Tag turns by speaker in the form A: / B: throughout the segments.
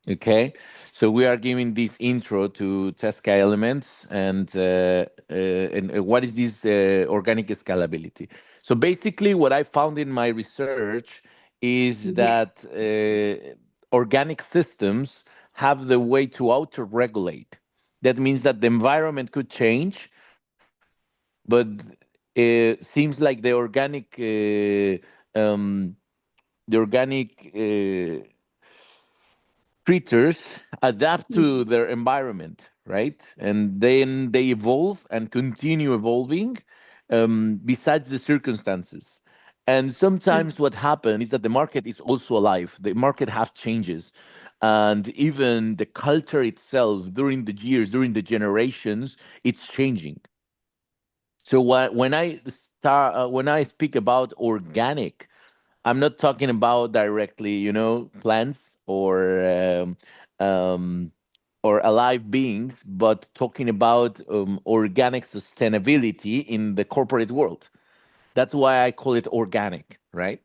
A: Okay, so we are giving this intro to Tesca Elements and what is this organic scalability. So basically, what I found in my research is that organic systems have the way to auto-regulate. That means that the environment could change, but it seems like um, the organic creatures adapt to their environment, right? And then they evolve and continue evolving besides the circumstances. And sometimes what happens is that the market is also alive. The market has changes. And even the culture itself during the years, during the generations, it's changing. So when I speak about organic, I'm not talking about directly, plants um, or alive beings, but talking about organic sustainability in the corporate world. That's why I call it organic, right?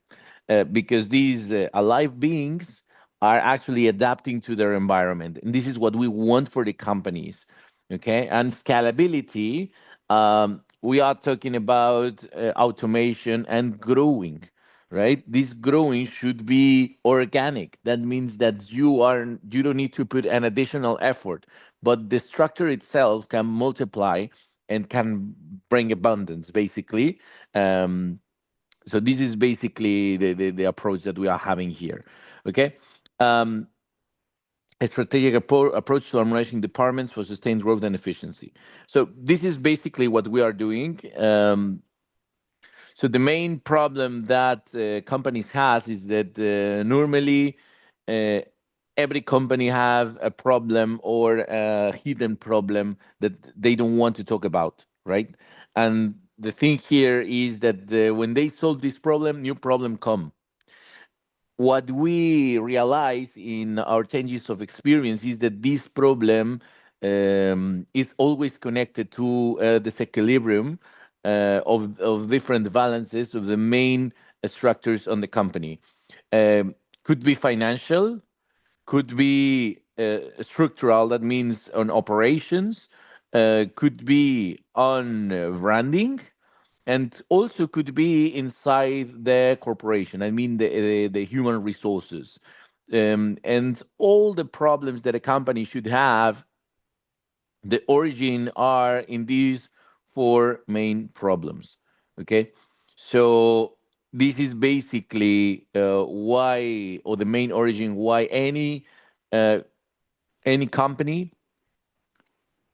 A: Because these alive beings are actually adapting to their environment, and this is what we want for the companies. Okay, and scalability. We are talking about automation and growing, right? This growing should be organic. That means that you don't need to put an additional effort, but the structure itself can multiply and can bring abundance, basically. um, so this is basically the approach that we are having here. Okay. Um, a strategic approach to harmonizing departments for sustained growth and efficiency. So this is basically what we are doing. So the main problem that companies has is that normally uh, every company have a problem or a hidden problem that they don't want to talk about, right? And the thing here is that when they solve this problem, new problem come. What we realize in our 10 years of experience is that this problem is always connected to disequilibrium of different balances of the main structures on the company. Could be financial, could be structural, that means on operations, could be on branding, and also could be inside the corporation. I mean, the human resources. And all the problems that a company should have, the origin are in these four main problems. Okay, so this is basically why, or the main origin why uh, any company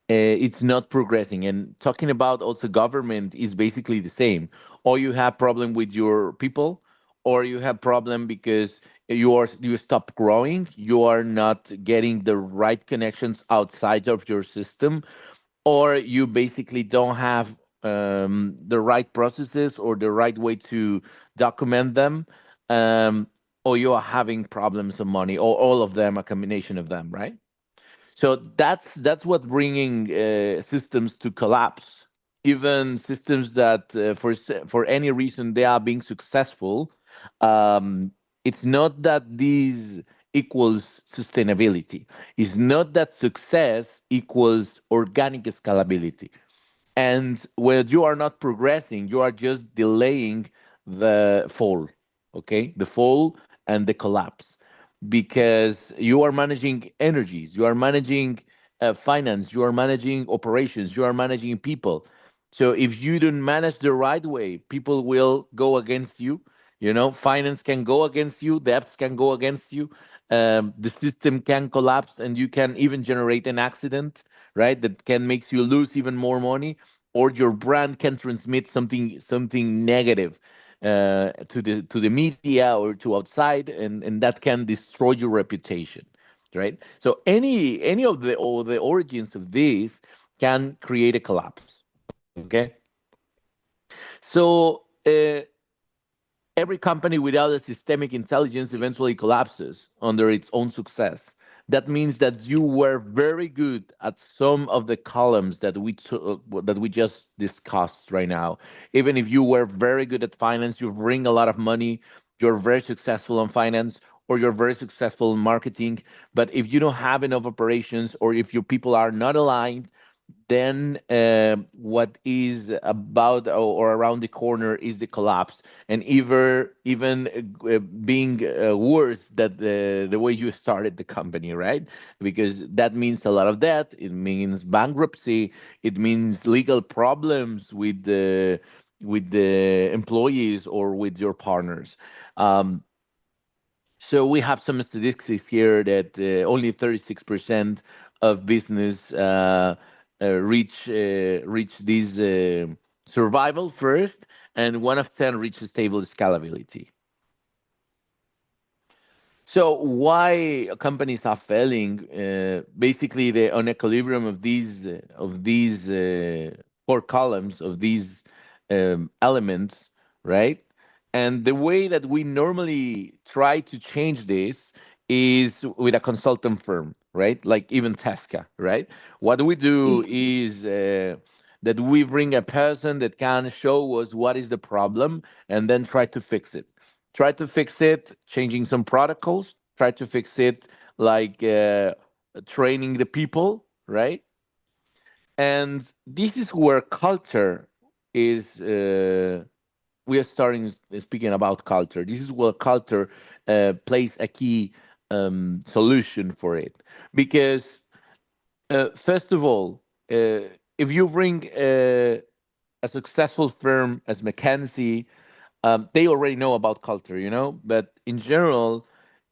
A: it's not progressing. And talking about also government is basically the same. Or you have problem with your people, or you have problem because you stop growing, you are not getting the right connections outside of your system, or you basically don't have the right processes or the right way to document them, um, or you are having problems of money, or all of them, a combination of them, right? So that's what bringing systems to collapse. Even systems that for any reason they are being successful, um, it's not that these equals sustainability. It's not that success equals organic scalability. And when you are not progressing, you are just delaying the fall, okay? The fall and the collapse, because you are managing energies, you are managing finance, you are managing operations, you are managing people. So if you don't manage the right way, people will go against you. Finance can go against you, debts can go against you, the system can collapse, and you can even generate an accident, right? That can makes you lose even more money, or your brand can transmit something negative to the media or to outside, and that can destroy your reputation, right? So any of the origins of this can create a collapse. Okay, so every company without a systemic intelligence eventually collapses under its own success. That means that you were very good at some of the columns that we just discussed right now. Even if you were very good at finance, you bring a lot of money, you're very successful on finance, or you're very successful in marketing. But if you don't have enough operations, or if your people are not aligned, then what is about or around the corner is the collapse, and even being worse that the way you started the company, right? Because that means a lot of debt. It means bankruptcy. It means legal problems with the employees or with your partners. Um, so we have some statistics here that only 36% of business reach this survival first, and 1 of 10 reach stable scalability. So why companies are failing? Basically, the on equilibrium of these 4 columns of these elements, right? And the way that we normally try to change this is with a consultant firm, right? Like even Tesca, right? What we do is that we bring a person that can show us what is the problem and then try to fix it. Try to fix it changing some protocols. Try to fix it like training the people, right? And this is where culture is we are starting speaking about culture. This is where culture plays a key solution for it, because first of all, if you bring a successful firm as McKinsey, they already know about culture, you know. But in general,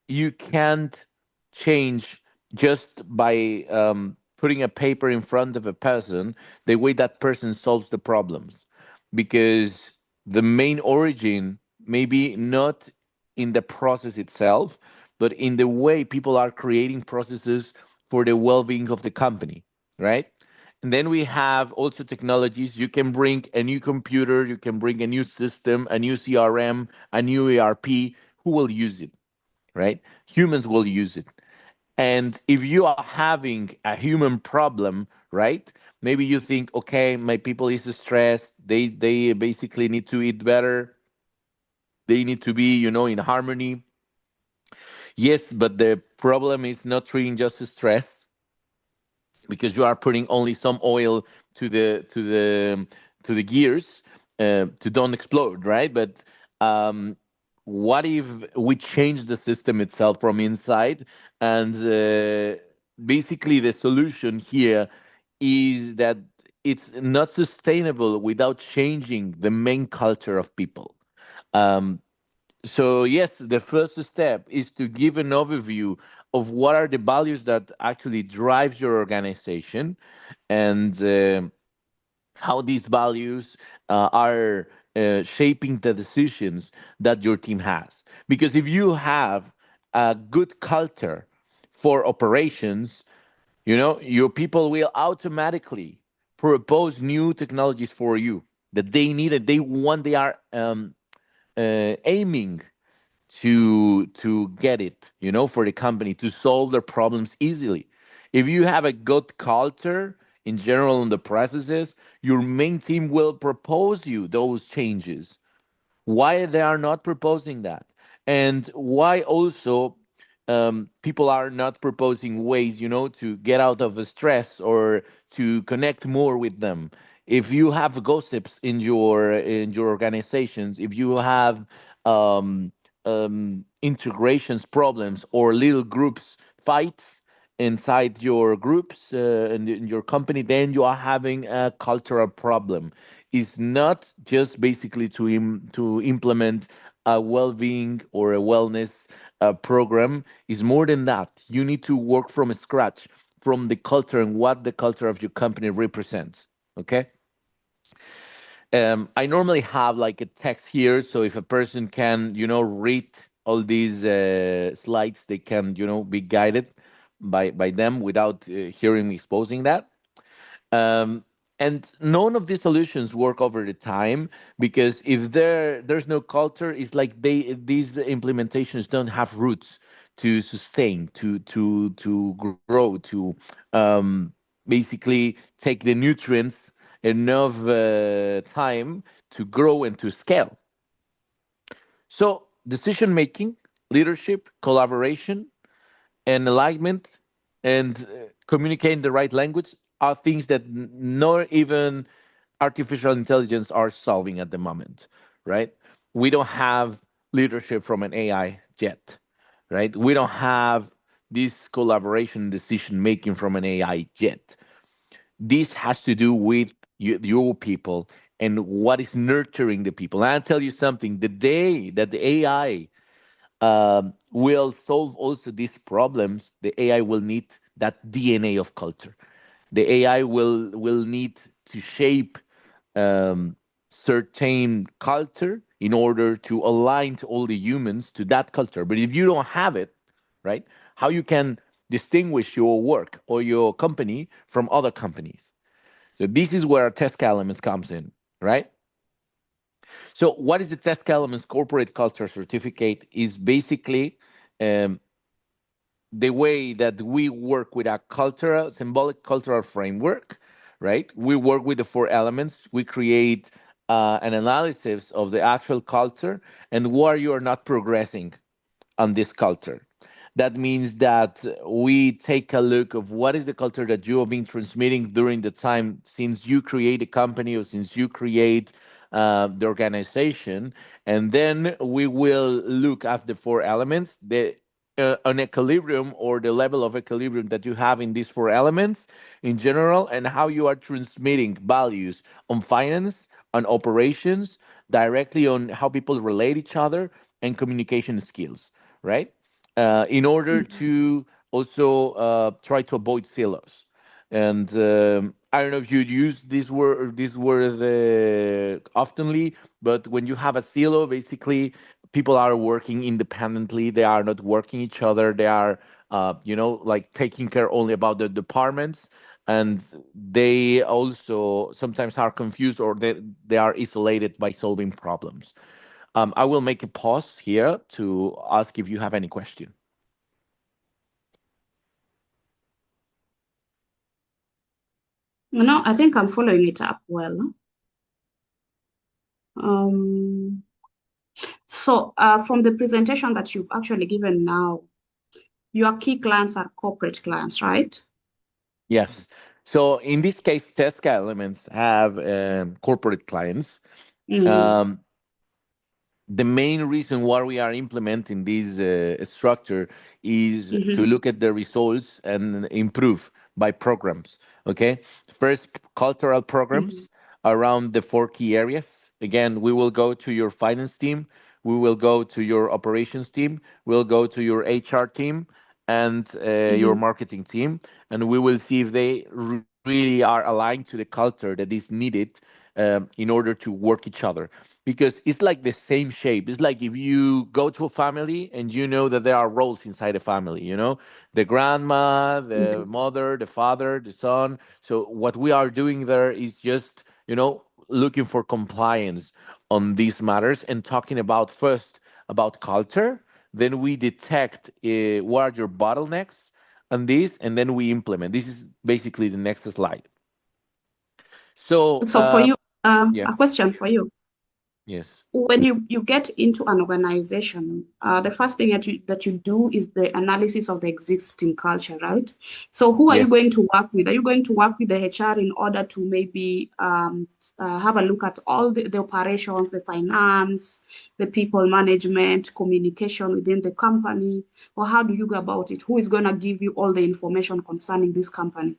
A: you can't change just by putting a paper in front of a person the way that person solves the problems, because the main origin maybe not in the process itself, but in the way people are creating processes for the well-being of the company, right? And then we have also technologies. You can bring a new computer, you can bring a new system, a new CRM, a new ERP. Who will use it, right? Humans will use it. And if you are having a human problem, right? Maybe you think, okay, my people is stressed. They basically need to eat better. They need to be, in harmony. Yes, but the problem is not treating just stress, because you are putting only some oil to the gears to don't explode, right? But um, what if we change the system itself from inside? And basically, the solution here is that it's not sustainable without changing the main culture of people. Um, so yes, the first step is to give an overview of what are the values that actually drives your organization, and how these values are shaping the decisions that your team has. Because if you have a good culture for operations, your people will automatically propose new technologies for you that they need and they want. They are aiming to get it, for the company to solve their problems easily. If you have a good culture in general on the processes, your main team will propose you those changes. Why they are not proposing that, and why also people are not proposing ways, to get out of the stress or to connect more with them. If you have gossips in your organizations, if you have um, integrations problems or little groups fights inside your groups in your company, then you are having a cultural problem. Is not just basically to implement a well-being or a wellness program. Is more than that. You need to work from scratch, from the culture and what the culture of your company represents. Okay. I normally have like a text here, so if a person can, read all these slides, they can, be guided by them without hearing me exposing that. um, and none of these solutions work over the time, because if there's no culture, it's like these implementations don't have roots to sustain, to grow, to basically take the nutrients enough time to grow and to scale. So decision making, leadership, collaboration, and alignment, and communicating the right language are things that not even artificial intelligence are solving at the moment, right? We don't have leadership from an AI yet, right? We don't have this collaboration decision making from an AI yet. This has to do with your people and what is nurturing the people. And I'll tell you something: the day that the AI will solve also these problems, the AI will need that DNA of culture. The AI will need to shape um, certain culture in order to align to all the humans to that culture. But if you don't have it, right, how you can distinguish your work or your company from other companies? So this is where Tesca Elements comes in, right? So what is the Tesca Elements Corporate Culture Certificate? Is basically um, the way that we work with a cultural, symbolic cultural framework, right? We work with the four elements. We create an analysis of the actual culture and where you are not progressing on this culture. That means that we take a look of what is the culture that you have been transmitting during the time since you create a company or since you create the organization, and then we will look at the four elements, the an equilibrium or the level of equilibrium that you have in these four elements in general, and how you are transmitting values on finance, on operations, directly on how people relate each other, and communication skills, right? In order to also try to avoid silos. And I don't know if you use this word oftenly, but when you have a silo, basically people are working independently. They are not working each other. They are, like taking care only about the departments, and they also sometimes are confused or they are isolated by solving problems. I will make a pause here to ask if you have any question.
B: No, I think I'm following it up well. Um, so from the presentation that you've actually given now, your key clients are corporate clients, right?
A: Yes. So in this case, Tesca Elements have corporate clients.
B: Mm,
A: Um, the main reason why we are implementing this structure is to
B: mm-hmm,
A: look at the results and improve by programs. Okay. First, cultural
B: mm-hmm,
A: programs around the four key areas. Again, we will go to your finance team, we will go to your operations team, we'll go to your HR team, and your
B: mm-hmm.
A: marketing team, and we will see if they really are aligned to the culture that is needed in order to work each other, because it's like the same shape. It's like if you go to a family and you know that there are roles inside a family, the grandma, the
B: Mm-hmm.
A: mother, the father, the son. So what we are doing there is just, looking for compliance on these matters and talking about first about culture. Then we detect what are your bottlenecks on this, and then we implement. This is basically the next slide. So,
B: So for you,
A: yeah,
B: a question for you.
A: yes,
B: When you get into an organization, the first thing that you do is the analysis of the existing culture, right? So who are you
A: yes.
B: going to work with? Are you going to work with the HR in order to maybe have a look at all the operations, the finance, the people management, communication within the company? Or how do you go about it? Who is going to give you all the information concerning this company?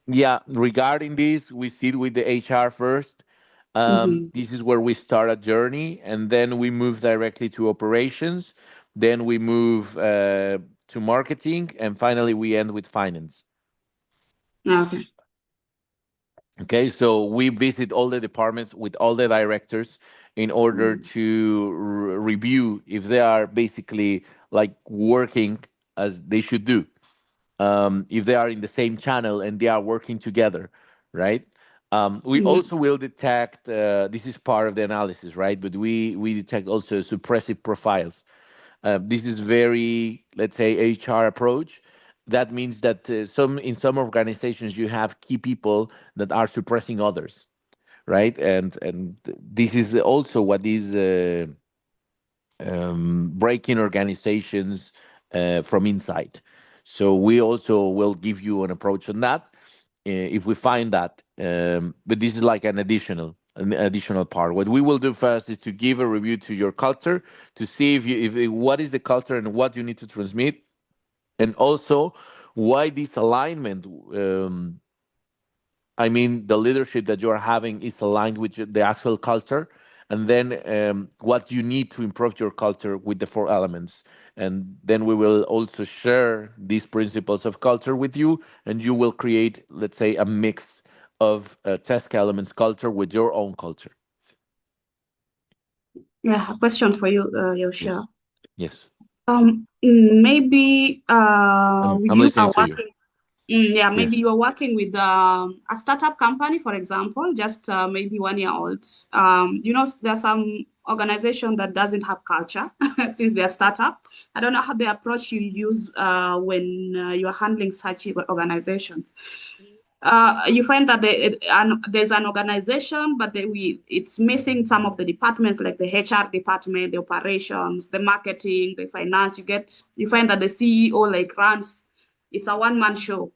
A: Yeah, regarding this, we sit with the HR first.
B: Mm-hmm.
A: This is where we start a journey, and then we move directly to operations. Then we move to marketing, and finally we end with finance.
B: Okay.
A: Okay, so we visit all the departments with all the directors in order
B: Mm-hmm.
A: to review if they are basically like working as they should do. If they are in the same channel and they are working together, right? We also will detect, this is part of the analysis, right? But we detect also suppressive profiles. This is very, let's say, HR approach. That means that in some organizations you have key people that are suppressing others, right? And this is also what is breaking organizations from inside. So we also will give you an approach on that if we find that. But this is like an additional part. What we will do first is to give a review to your culture to see if what is the culture and what you need to transmit, and also why this alignment. I mean, the leadership that you are having is aligned with the actual culture, and then what you need to improve your culture with the four elements. And then we will also share these principles of culture with you, and you will create, let's say, a mix of Tesca Elements culture with your own culture.
B: Yeah, a question for you,
A: Yes.
B: Yehoshua.
A: Yes.
B: Maybe
A: I'm
B: you
A: listening
B: are
A: to you.
B: working. Yeah, maybe
A: Yes.
B: you are working with a startup company, for example, just maybe 1 year old. There's some organization that doesn't have culture since they're startup. I don't know how the approach you use when you are handling such organizations. You find that there's an organization, but it's missing some of the departments like the HR department, the operations, the marketing, the finance. You find that the CEO like runs, it's a one-man show.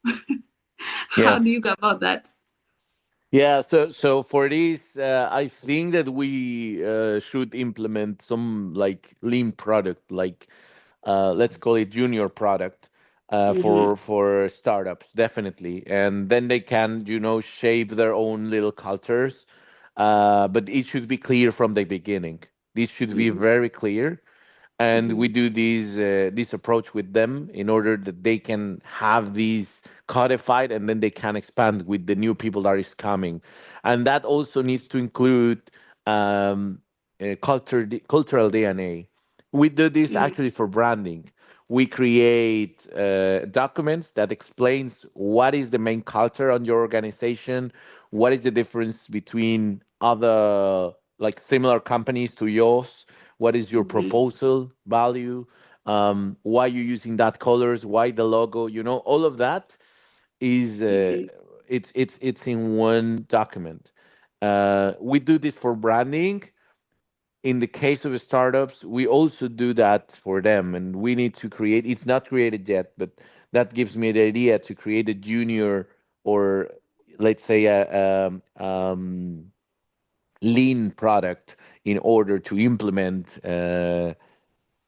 B: How do
A: Yes.
B: you go about that?
A: Yeah, so for this, I think that we should implement some like lean product, like let's call it junior product,
B: Mm-hmm,
A: for startups, definitely, and then they can, shape their own little cultures, but it should be clear from the beginning. This should be
B: mm-hmm,
A: very clear, and we
B: mm-hmm,
A: do this approach with them in order that they can have these codified, and then they can expand with the new people that is coming, and that also needs to include cultural DNA. We do this actually for branding. We create documents that explains what is the main culture on your organization, what is the difference between other like similar companies to yours, what is your
B: mm-hmm,
A: proposal value, why you're using that colors, why the logo, all of that is
B: mm-hmm,
A: it's in one document. We do this for branding. In the case of startups, we also do that for them, and we need to create. It's not created yet, but that gives me the idea to create a junior, or let's say lean product in order to implement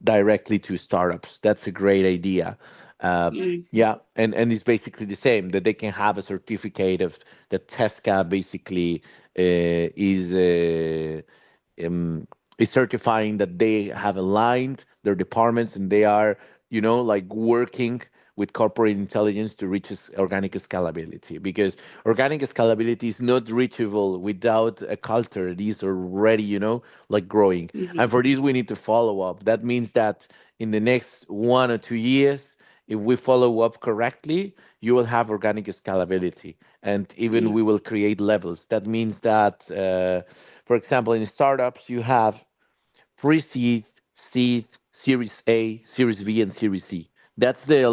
A: directly to startups. That's a great idea. Uh,
B: mm-hmm,
A: yeah, and it's basically the same, that they can have a certificate of that Tesca basically um, is certifying that they have aligned their departments, and they are, like working with corporate intelligence to reach organic scalability, because organic scalability is not reachable without a culture. It is already, like growing. And for this, we need to follow up. That means that in the next 1 or 2 years, if we follow up correctly, you will have organic scalability. And even we will create levels. That means that, for example, in startups, you have pre-seed, seed, Series A, Series B, and Series C. That's the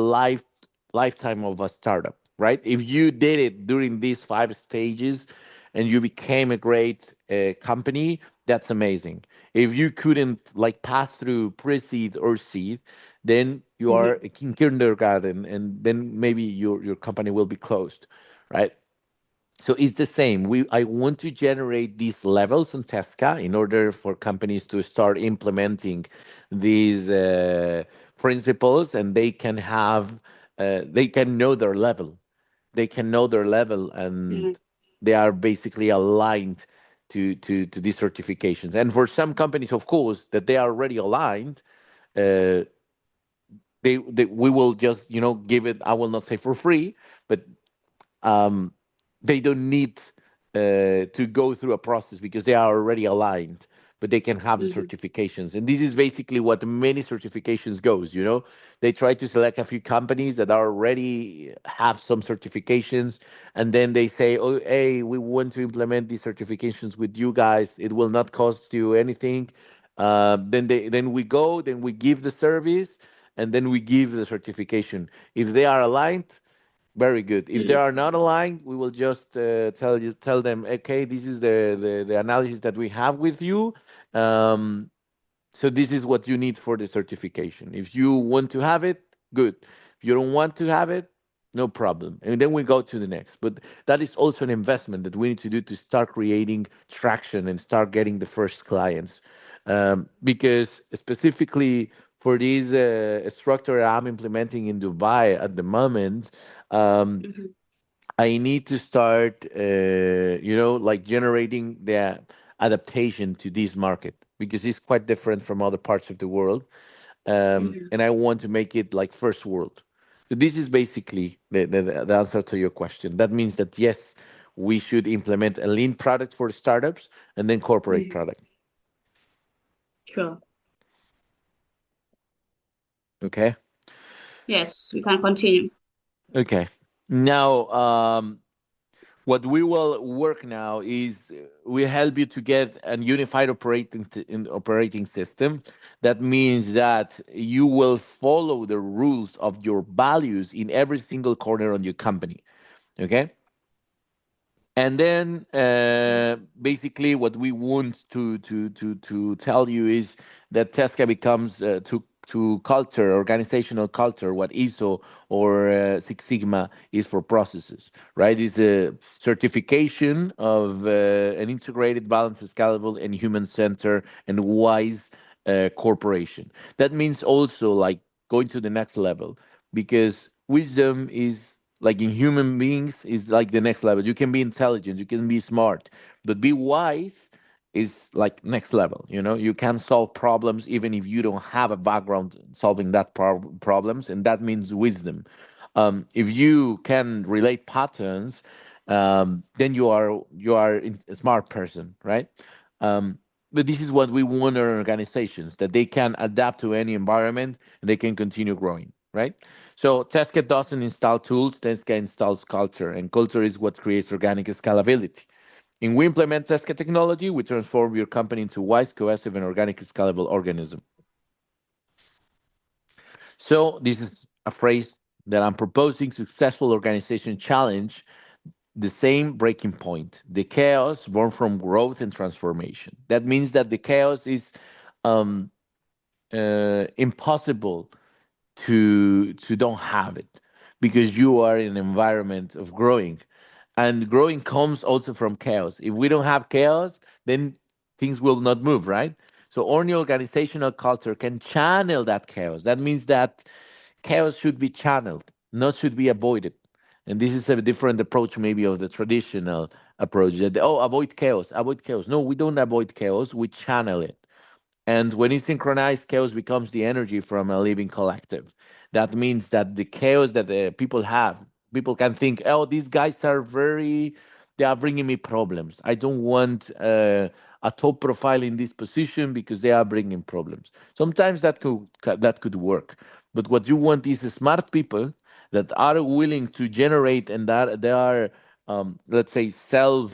A: lifetime of a startup, right? If you did it during these 5 stages and you became a great company, that's amazing. If you couldn't like pass through pre-seed or seed, then you are in kindergarten, and then maybe your company will be closed, right? So it's the same. I want to generate these levels on Tesca in order for companies to start implementing these principles, and they can know their level. They can know their level, and
B: mm-hmm,
A: they are basically aligned to these certifications. And for some companies, of course, that they are already aligned, uh, we will just give it. I will not say for free, but um, they don't need to go through a process because they are already aligned, but they can have the
B: mm-hmm,
A: certifications. And this is basically what many certifications goes. They try to select a few companies that are already have some certifications, and then they say, oh, hey, we want to implement these certifications with you guys. It will not cost you anything. Then we go, then we give the service, and then we give the certification. If they are aligned, very good. If they are not aligned, we will just tell them, okay, this is the analysis that we have with you. Um, So this is what you need for the certification. If you want to have it, good. If you don't want to have it, no problem. And then we go to the next. But that is also an investment that we need to do to start creating traction and start getting the first clients. Because specifically for this structure I'm implementing in Dubai at the moment, um,
B: Mhm.
A: I need to start, like generating the adaptation to this market because it's quite different from other parts of the world.
B: Mhm.
A: And I want to make it like first world. So this is basically the answer to your question. That means that yes, we should implement a lean product for startups and then corporate
B: Mhm.
A: product.
B: Sure.
A: Okay.
B: Yes, we can continue.
A: Okay. Now, what we will work now is we help you to get an unified operating system. That means that you will follow the rules of your values in every single corner on your company. Okay. And then basically what we want to tell you is that Tesca becomes to culture, organizational culture, what ISO or Six Sigma is for processes, right? It's a certification of an integrated, balanced, scalable, and human-centered and wise corporation. That means also like going to the next level because wisdom is like in human beings is like the next level. You can be intelligent, you can be smart, but be wise is like next level. You can solve problems even if you don't have a background solving that problems, and that means wisdom. If you can relate patterns, then you are a smart person, right? But this is what we want our organizations, that they can adapt to any environment and they can continue growing, right? So Tesca doesn't install tools, Tesca installs culture, and culture is what creates organic scalability. And we implement Tesca technology, we transform your company into wise, cohesive, and organic scalable organism. So this is a phrase that I'm proposing: successful organization challenge the same breaking point, the chaos born from growth and transformation. That means that the chaos is um, impossible to don't have it because you are in an environment of growing, and growing comes also from chaos. If we don't have chaos, then things will not move, right? So only organizational culture can channel that chaos. That means that chaos should be channeled, not should be avoided. And this is a different approach maybe of the traditional approach that, oh, avoid chaos, avoid chaos. No, we don't avoid chaos, we channel it. And when it's synchronized, chaos becomes the energy from a living collective. That means that the chaos that the people have, people can think, oh, these guys are they are bringing me problems. I don't want a top profile in this position because they are bringing problems. Sometimes that could work. But what you want is smart people that are willing to generate and that they are, let's say, self-dumb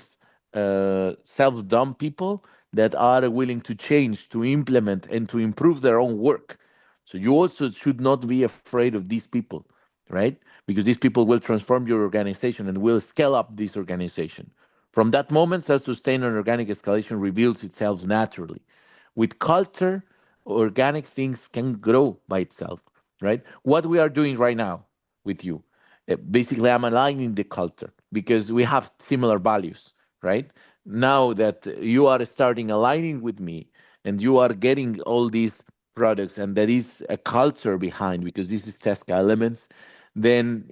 A: people that are willing to change, to implement, and to improve their own work. So you also should not be afraid of these people, right? Because these people will transform your organization and will scale up this organization. From that moment, self-sustained and organic escalation reveals itself naturally. With culture, organic things can grow by itself, right? What we are doing right now with you, basically, I'm aligning the culture because we have similar values, right? Now that you are starting aligning with me and you are getting all these products and there is a culture behind because this is Tesca Elements, then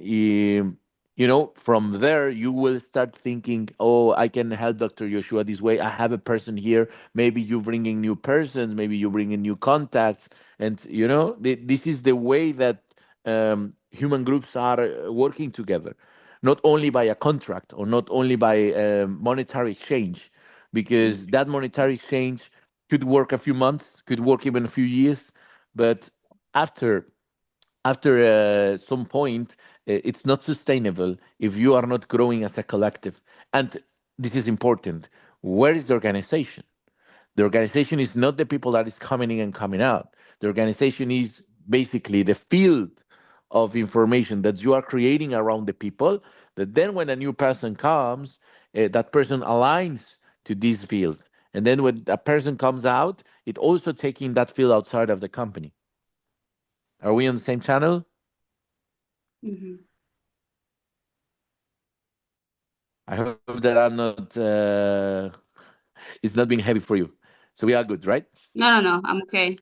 A: from there you will start thinking, oh, I can help Dr. Yehoshua this way. I have a person here. Maybe you bring in new persons, maybe you bring in new contacts, and this is the way that human groups are working together, not only by a contract or not only by monetary exchange, because that monetary exchange could work a few months, could work even a few years, but after some point, it's not sustainable if you are not growing as a collective. And this is important. Where is the organization? The organization is not the people that is coming in and coming out. The organization is basically the field of information that you are creating around the people. That then, when a new person comes, that person aligns to this field, And then when a person comes out, it also taking that field outside of the company. Are we on the same channel?
B: Mhm.
A: I hope that I'm not. It's not being heavy for you. So we are good, right?
B: No, I'm okay.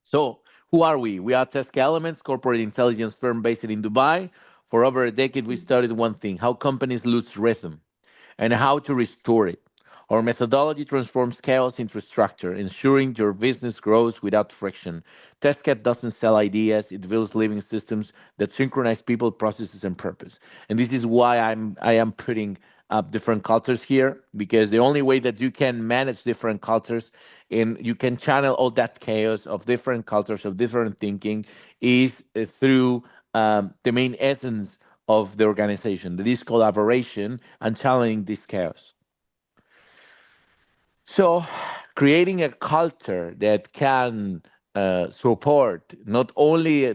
A: So who are we? We are Tesca Elements, corporate intelligence firm based in Dubai. For over a decade, we studied one thing: how companies lose rhythm and how to restore it. Our methodology transforms chaos into structure, ensuring your business grows without friction. TestCat doesn't sell ideas; it builds living systems that synchronize people, processes, and purpose. And this is why I am putting up different cultures here, because the only way that you can manage different cultures and you can channel all that chaos of different cultures of different thinking is through the main essence of the organization, that is collaboration and channeling this chaos. So, creating a culture that can support not only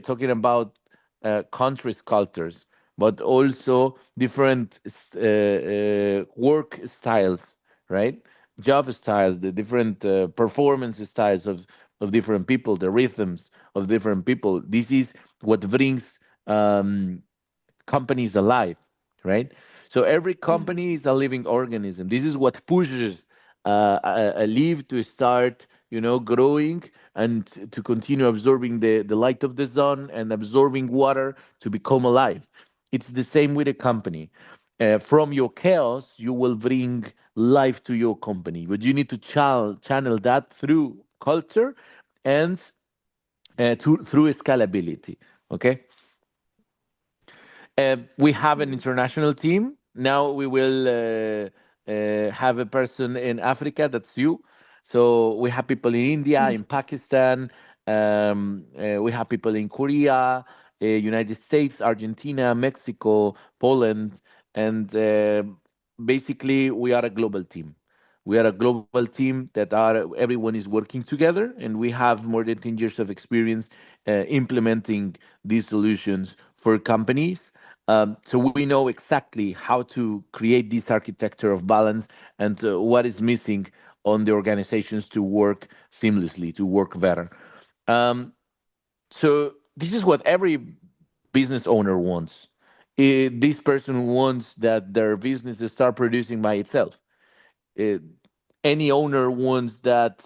A: countries' cultures, but also different work styles, right? Job styles, the different performance styles of different people, the rhythms of different people. This is what brings companies alive, right? So every company is a living organism. This is what pushes a leaf to start, growing and to continue absorbing the light of the sun and absorbing water to become alive. It's the same with a company. From your chaos, you will bring life to your company, but you need to channel that through culture and through scalability. Okay. We have an international team. Now we will have a person in Africa. That's you. So we have people in India, in Pakistan. We have people in Korea, United States, Argentina, Mexico, Poland, and basically we are a global team. We are a global team that are everyone is working together, and we have more than 10 years of experience implementing these solutions for companies. So we know exactly how to create this architecture of balance and what is missing on the organizations to work seamlessly, to work better. Um, so this is what every business owner wants. This person wants that their business start producing by itself. Uh, any owner wants that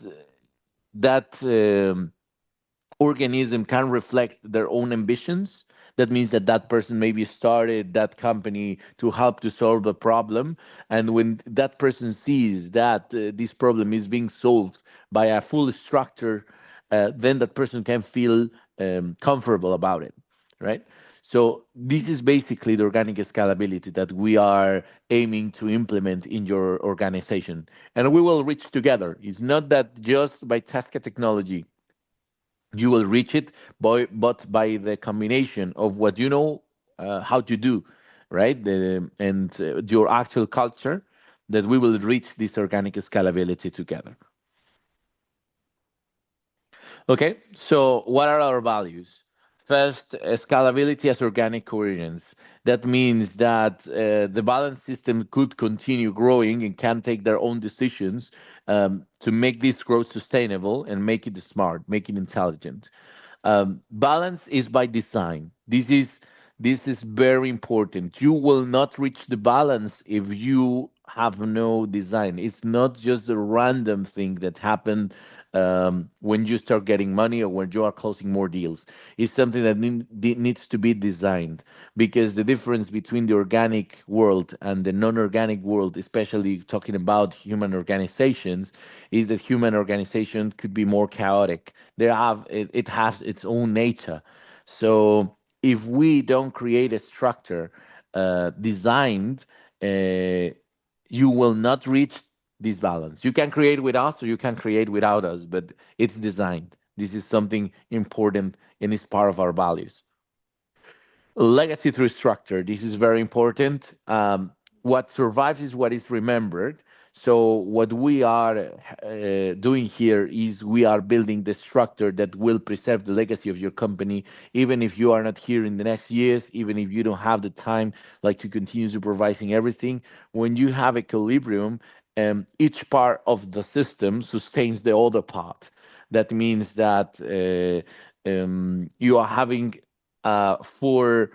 A: organism can reflect their own ambitions. That means that that person maybe started that company to help to solve a problem. And when that person sees that this problem is being solved by a full structure, then that person can feel comfortable about it, right? So this is basically the organic scalability that we are aiming to implement in your organization. And we will reach together. It's not that just by Tasca technology you will reach it, but by the combination of what you know how to do, right? And your actual culture, that we will reach this organic scalability together. Okay, so what are our values? First, scalability as organic coherence. That means that the balance system could continue growing and can take their own decisions to make this growth sustainable and make it smart, make it intelligent. Balance is by design. This is very important. You will not reach the balance if you have no design. It's not just a random thing that happened when you start getting money or when you are closing more deals. It's something that needs to be designed, because the difference between the organic world and the non-organic world, especially talking about human organizations, is that human organization could be more chaotic. It has its own nature. So if we don't create a structure designed, uh, you will not reach this balance. You can create with us or you can create without us, but it's designed. This is something important and is part of our values. Legacy through structure. This is very important. What survives is what is remembered. So what we are doing here is we are building the structure that will preserve the legacy of your company, even if you are not here in the next years, even if you don't have the time like to continue supervising everything. When you have equilibrium, each part of the system sustains the other part. That means that you are having four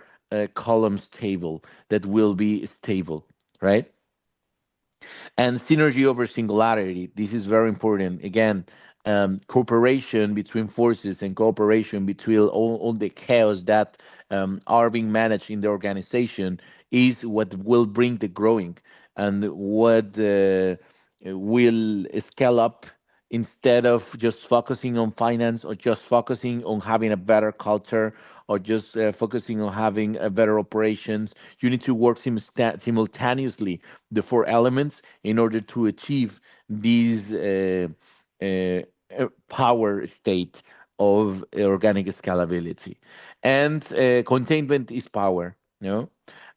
A: columns table that will be stable, right? And synergy over singularity. This is very important. Again, cooperation between forces and cooperation between all the chaos that are being managed in the organization is what will bring the growing and what will scale up instead of just focusing on finance or just focusing on having a better culture or just focusing on having a better operations. You need to work simultaneously the four elements in order to achieve these uh, power state of organic scalability. And containment is power. You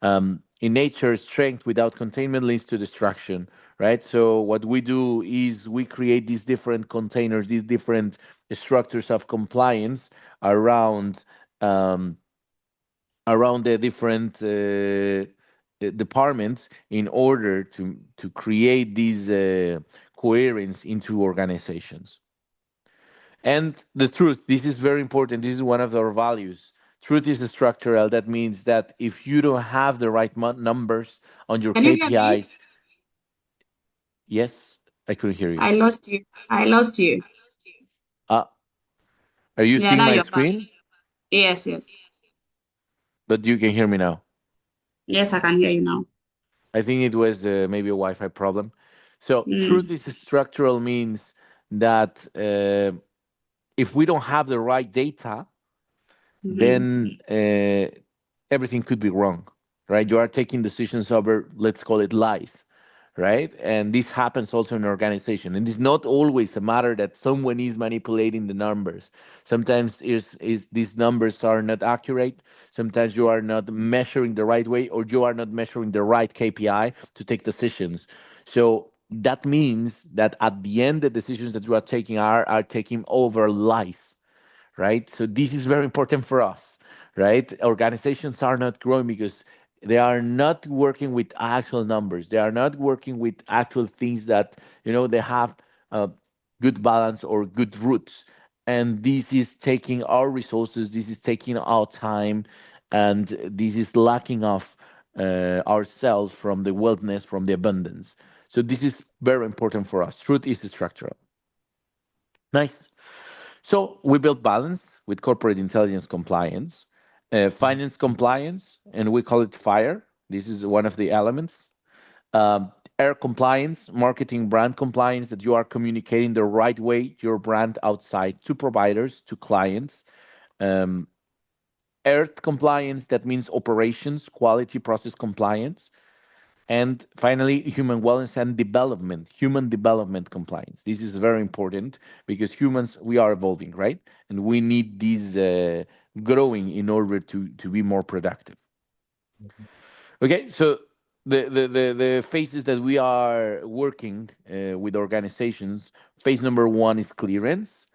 A: know, in nature, strength without containment leads to destruction. Right. So what we do is we create these different containers, these different structures of compliance around um, around the different departments in order to create these coherence into organizations. And the truth, this is very important. This is one of our values. Truth is structural. That means that if you don't have the right numbers on your
B: Can you hear me?
A: KPIs, yes, I couldn't hear you.
B: I lost you. I lost you.
A: Uh, are you
B: Yeah,
A: seeing
B: now
A: my
B: you're back.
A: screen?
B: Yes, yes.
A: But you can hear me now.
B: Yes, I can hear you now.
A: I think it was maybe a Wi-Fi problem. So truth
B: Mm.
A: is structural means that if we don't have the right data,
B: Mm-hmm.
A: then everything could be wrong, right? You are taking decisions over, let's call it lies, right? And this happens also in organization. And it's not always a matter that someone is manipulating the numbers. Sometimes is these numbers are not accurate. Sometimes you are not measuring the right way, or you are not measuring the right KPI to take decisions. So that means that at the end, the decisions that you are taking are taking over lies, right? So this is very important for us, right? Organizations are not growing because they are not working with actual numbers. They are not working with actual things that they have a good balance or good roots. And this is taking our resources. This is taking our time, and this is lacking of ourselves from the wellness, from the abundance. So this is very important for us. Truth is structural. Nice. So we build balance with corporate intelligence compliance, finance compliance, and we call it FIRE. This is one of the elements. Air compliance, marketing brand compliance, that you are communicating the right way your brand outside to providers, to clients. Um, Earth compliance, that means operations, quality, process compliance. And finally, human wellness and development, human development compliance. This is very important because humans, we are evolving, right? And we need these growing in order to be more productive. Okay, so the phases that we are working with organizations, phase number one is clearance.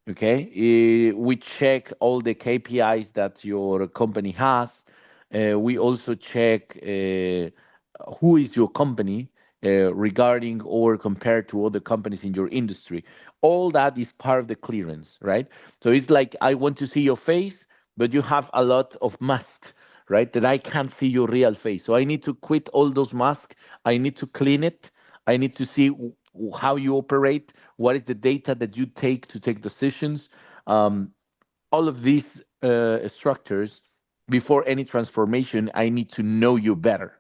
A: Okay, we check all the KPIs that your company has. We also check who is your company regarding or compared to other companies in your industry. All that is part of the clearance, right? So it's like I want to see your face, but you have a lot of masks, right? That I can't see your real face. So I need to quit all those masks. I need to clean it. I need to see how you operate. What is the data that you take to take decisions? Um, all of these structures, before any transformation, I need to know you better.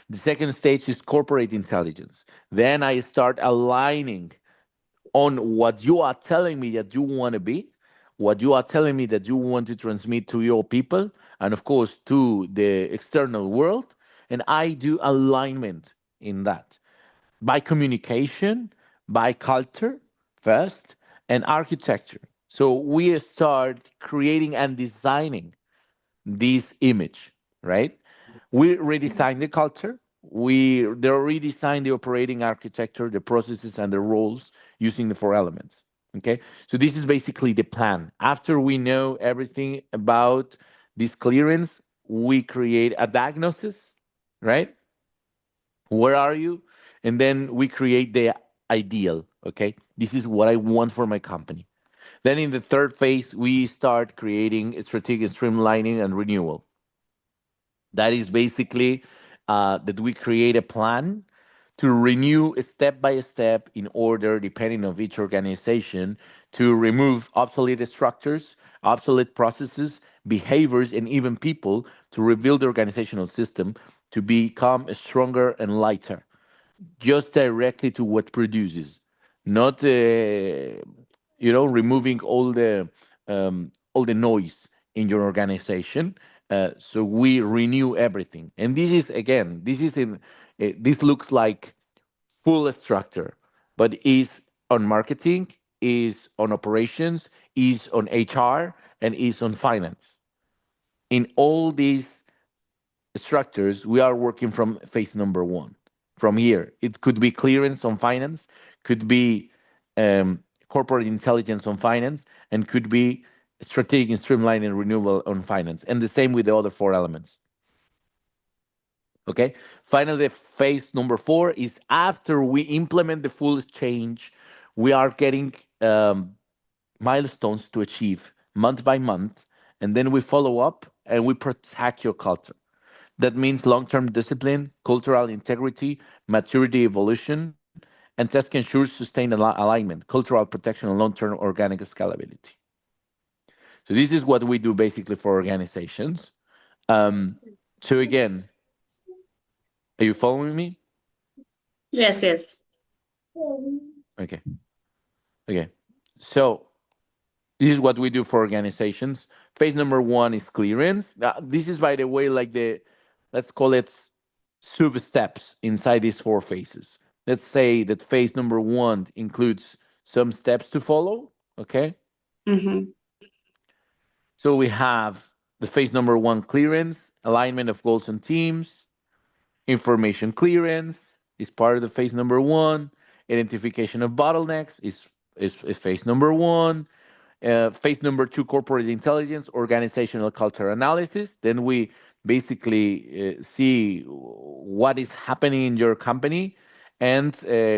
A: The second stage is corporate intelligence. Then I start aligning on what you are telling me that you want to be, what you are telling me that you want to transmit to your people, and of course to the external world. And I do alignment in that by communication, by culture first, and architecture. So we start creating and designing this image, right? We redesign the culture. They redesign the operating architecture, the processes, and the roles using the four elements. Okay, so this is basically the plan. After we know everything about this clearance, we create a diagnosis, right? Where are you? And then we create the ideal. Okay, this is what I want for my company. Then in the third phase, we start creating strategic streamlining and renewal. That is basically that we create a plan to renew step by step in order, depending on each organization, to remove obsolete structures, obsolete processes, behaviors, and even people to rebuild the organizational system to become stronger and lighter, just directly to what produces, not removing all the noise in your organization. So we renew everything, and this is again, this looks like full structure, but is on marketing, is on operations, is on HR, and is on finance. In all these structures, we are working from phase number one. From here, it could be clearance on finance, could be corporate intelligence on finance, and could be strategic and streamlining and renewal on finance. And the same with the other four elements. Okay. Finally, phase number four is after we implement the full change, we are getting milestones to achieve month by month, and then we follow up and we protect your culture. That means long-term discipline, cultural integrity, maturity evolution, and test ensures sustained alignment, cultural protection, and long-term organic scalability. So this is what we do basically for organizations. Um, so again, are you following me?
B: Yes, yes.
A: Okay. Okay. So this is what we do for organizations. Phase number one is clearance. This is, by the way, like let's call it sub steps inside these four phases. Let's say that phase number one includes some steps to follow. Okay.
B: Mm-hmm.
A: So we have the phase number one clearance, alignment of goals and teams, information clearance is part of the phase number one, identification of bottlenecks is phase number one. Phase number two, corporate intelligence, organizational culture analysis. Then we basically see what is happening in your company and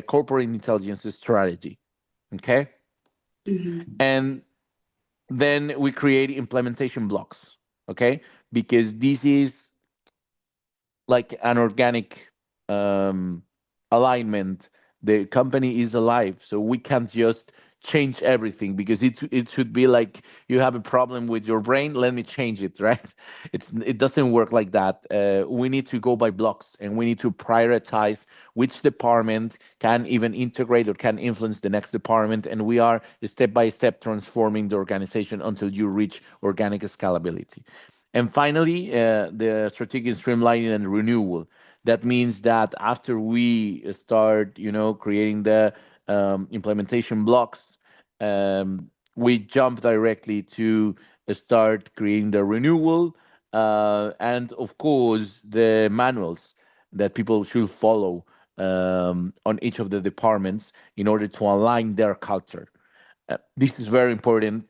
A: corporate intelligence strategy. Okay.
B: Mm-hmm.
A: And then we create implementation blocks. Okay. Because this is like an organic um, alignment. The company is alive, so we can't just change everything because it should be like you have a problem with your brain. Let me change it, right? It doesn't work like that. We need to go by blocks, and we need to prioritize which department can even integrate or can influence the next department, and we are step by step transforming the organization until you reach organic scalability. And finally, the strategic streamlining and renewal. That means that after we start, creating the implementation blocks, we jump directly to start creating the renewal, and of course the manuals that people should follow on each of the departments in order to align their culture. This is very important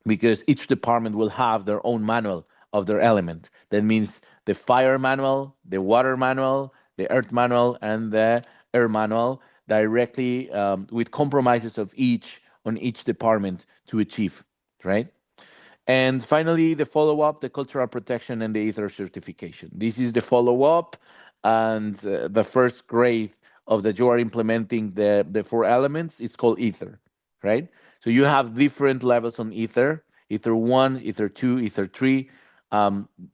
A: because each department will have their own manual of their element. That means the fire manual, the water manual, the earth manual, and the air manual directly with compromises of each on each department to achieve, right? And finally, the follow up, the cultural protection, and the Ether certification. This is the follow up and the first grade of that you are implementing the four elements. It's called Ether, right? So you have different levels on Ether, Ether 1, Ether 2, Ether 3,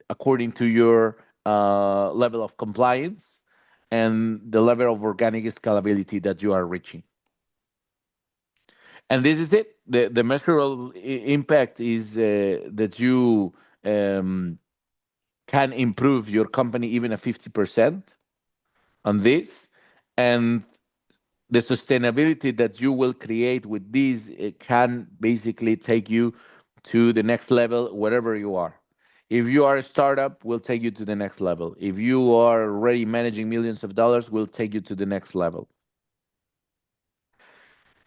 A: according to your level of compliance and the level of organic scalability that you are reaching. And this is it. The measurable impact is that you can improve your company even a 50% on this. And the sustainability that you will create with this, it can basically take you to the next level wherever you are. If you are a startup, we'll take you to the next level. If you are already managing millions of dollars, we'll take you to the next level.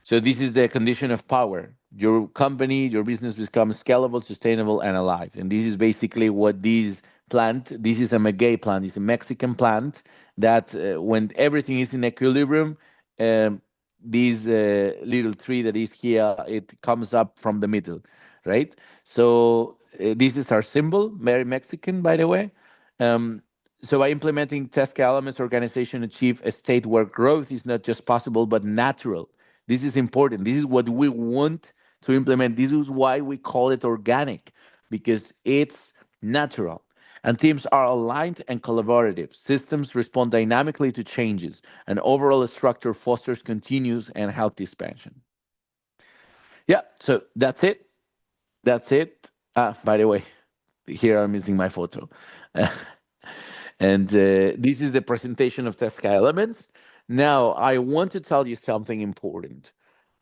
A: So this is the condition of power. Your company, your business becomes scalable, sustainable, and alive. And this is basically what this plant, this is a maguey plant, it's a Mexican plant that when everything is in equilibrium, um, this little tree that is here, it comes up from the middle, right? So this is our symbol, very Mexican, by the way. Um, so by implementing Tesca elements, organization achieve a state where growth is not just possible but natural. This is important. This is what we want to implement. This is why we call it organic, because it's natural. And teams are aligned and collaborative. Systems respond dynamically to changes, and overall structure fosters continuous and healthy expansion. Yeah, so that's it. That's it. By the way, here I'm using my photo. And this is the presentation of Tesca Elements. Now, I want to tell you something important.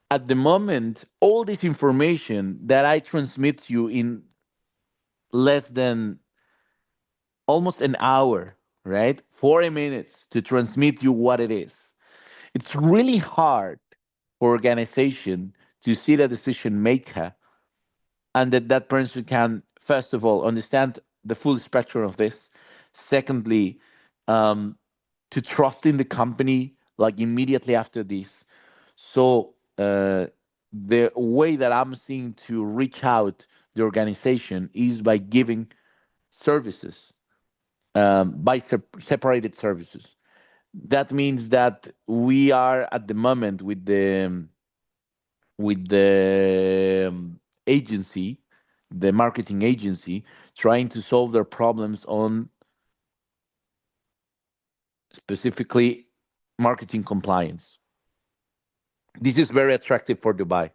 A: At the moment, all this information that I transmit to you in less than almost an hour, right? 40 minutes to transmit you what it is. It's really hard for organization to see the decision maker and that that person can, first of all, understand the full spectrum of this. Secondly, um, to trust in the company like immediately after this. So the way that I'm seeing to reach out the organization is by giving services, by separated services. That means that we are at the moment with the agency, the marketing agency, trying to solve their problems on specifically marketing compliance. This is very attractive for Dubai.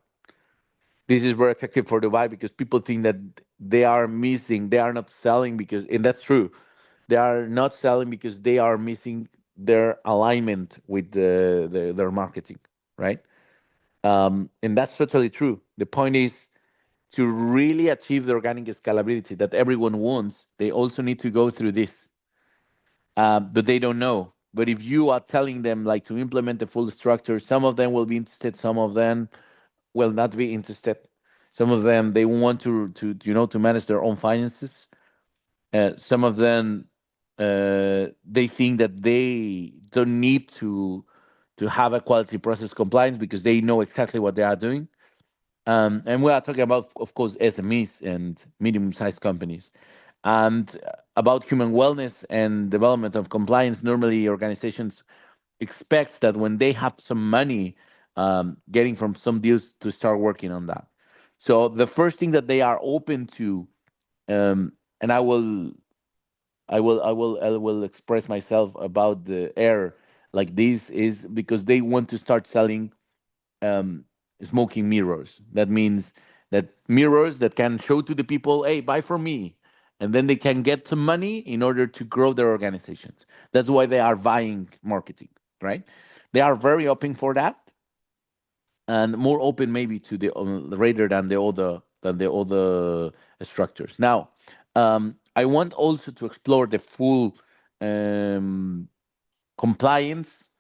A: This is very attractive for Dubai because people think that they are missing, they are not selling because, and that's true, they are not selling because they are missing their alignment with their marketing, right? And that's totally true. The point is to really achieve the organic scalability that everyone wants, they also need to go through this, but they don't know. But if you are telling them like to implement the full structure, some of them will be interested, some of them will not be interested. Some of them they want to manage their own finances. Some of them they think that they don't need to have a quality process compliance because they know exactly what they are doing. And we are talking about, of course, SMEs and medium-sized companies. And about human wellness and development of compliance, normally organizations expect that when they have some money getting from some deals to start working on that. So the first thing that they are open to, and I will express myself about the air like this is because they want to start selling um, smoking mirrors. That means that mirrors that can show to the people, hey, buy from me. And then they can get some money in order to grow their organizations. That's why they are buying marketing, right? They are very open for that and more open maybe to the rather than the other structures. Now, I want also to explore the full um, compliance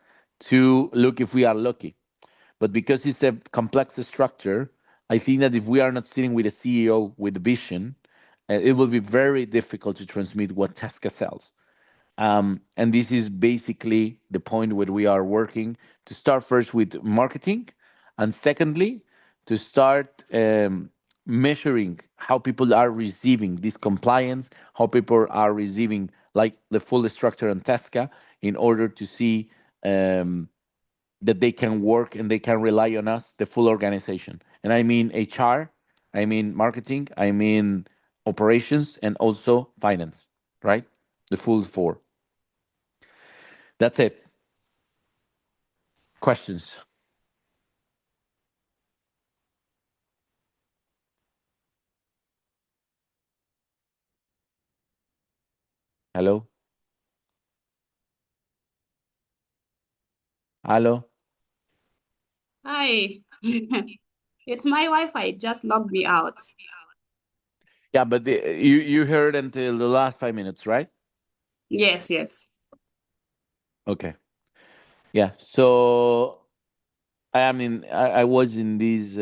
A: to look if we are lucky, but because it's a complex structure, I think that if we are not sitting with a CEO with vision, it will be very difficult to transmit what Tesca sells. And this is basically the point where we are working to start first with marketing, and secondly, to start measuring how people are receiving this compliance, how people are receiving like the full structure on Tesca in order to see um, that they can work and they can rely on us, the full organization. And I mean HR, I mean marketing, I mean operations, and also finance, right? The full four. That's it. Questions? Hello? Hello?
B: Hi. It's my Wi-Fi. It just logged me out.
A: Yeah, but you heard until the last 5 minutes, right?
B: Yes, yes.
A: Okay. Yeah. So I was in this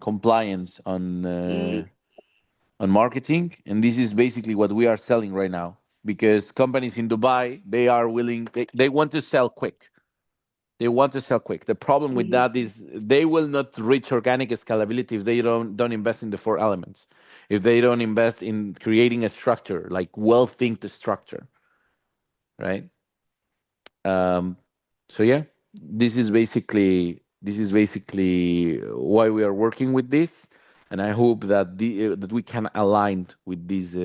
A: compliance
B: Mm,
A: on marketing, and this is basically what we are selling right now. because companies in Dubai, they are willing, they want to sell quick. They want to sell quick. The problem with that is they will not reach organic scalability if they don't invest in the four elements. If they don't invest in creating a structure, like well-thinked structure, right? Um, so yeah, this is basically why we are working with this, and I hope that that we can align with this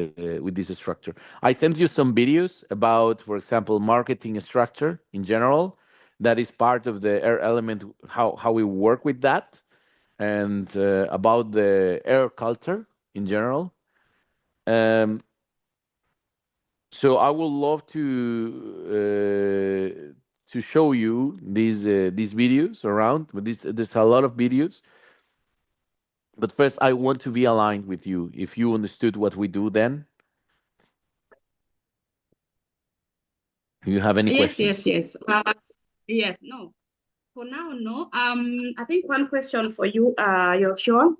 A: structure. I sent you some videos about, for example, marketing structure in general. That is part of the air element. How we work with that, and about the air culture in general. Um, so I would love to show you these videos around. But there's a lot of videos. But first, I want to be aligned with you. If you understood what we do, then you have any
B: Yes,
A: question?
B: yes, yes. Yes, no. For now, no. I think one question for you, Yoshua.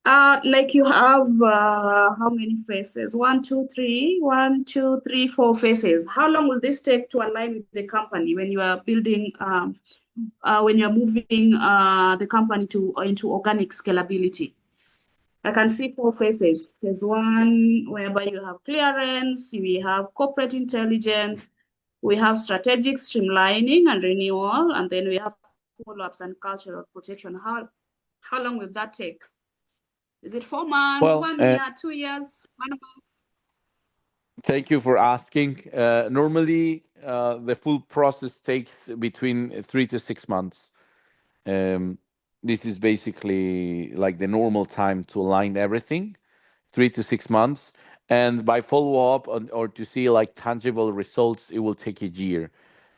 B: Like you have how many phases? One, two, three, one, two, three, four phases. How long will this take to align with the company when you are building, when you're moving the company to into organic scalability? I can see four phases. There's one whereby you have clearance, we have corporate intelligence, we have strategic streamlining and renewal, and then we have follow-ups and cultural protection. How long will that take? Is it 4 months,
A: Well,
B: 1 year, 2 years, 1 month?
A: thank you for asking. Normally, the full process takes between 3 to 6 months. Um, this is basically like the normal time to align everything, 3 to 6 months. And by follow up or to see like tangible results, it will take a year.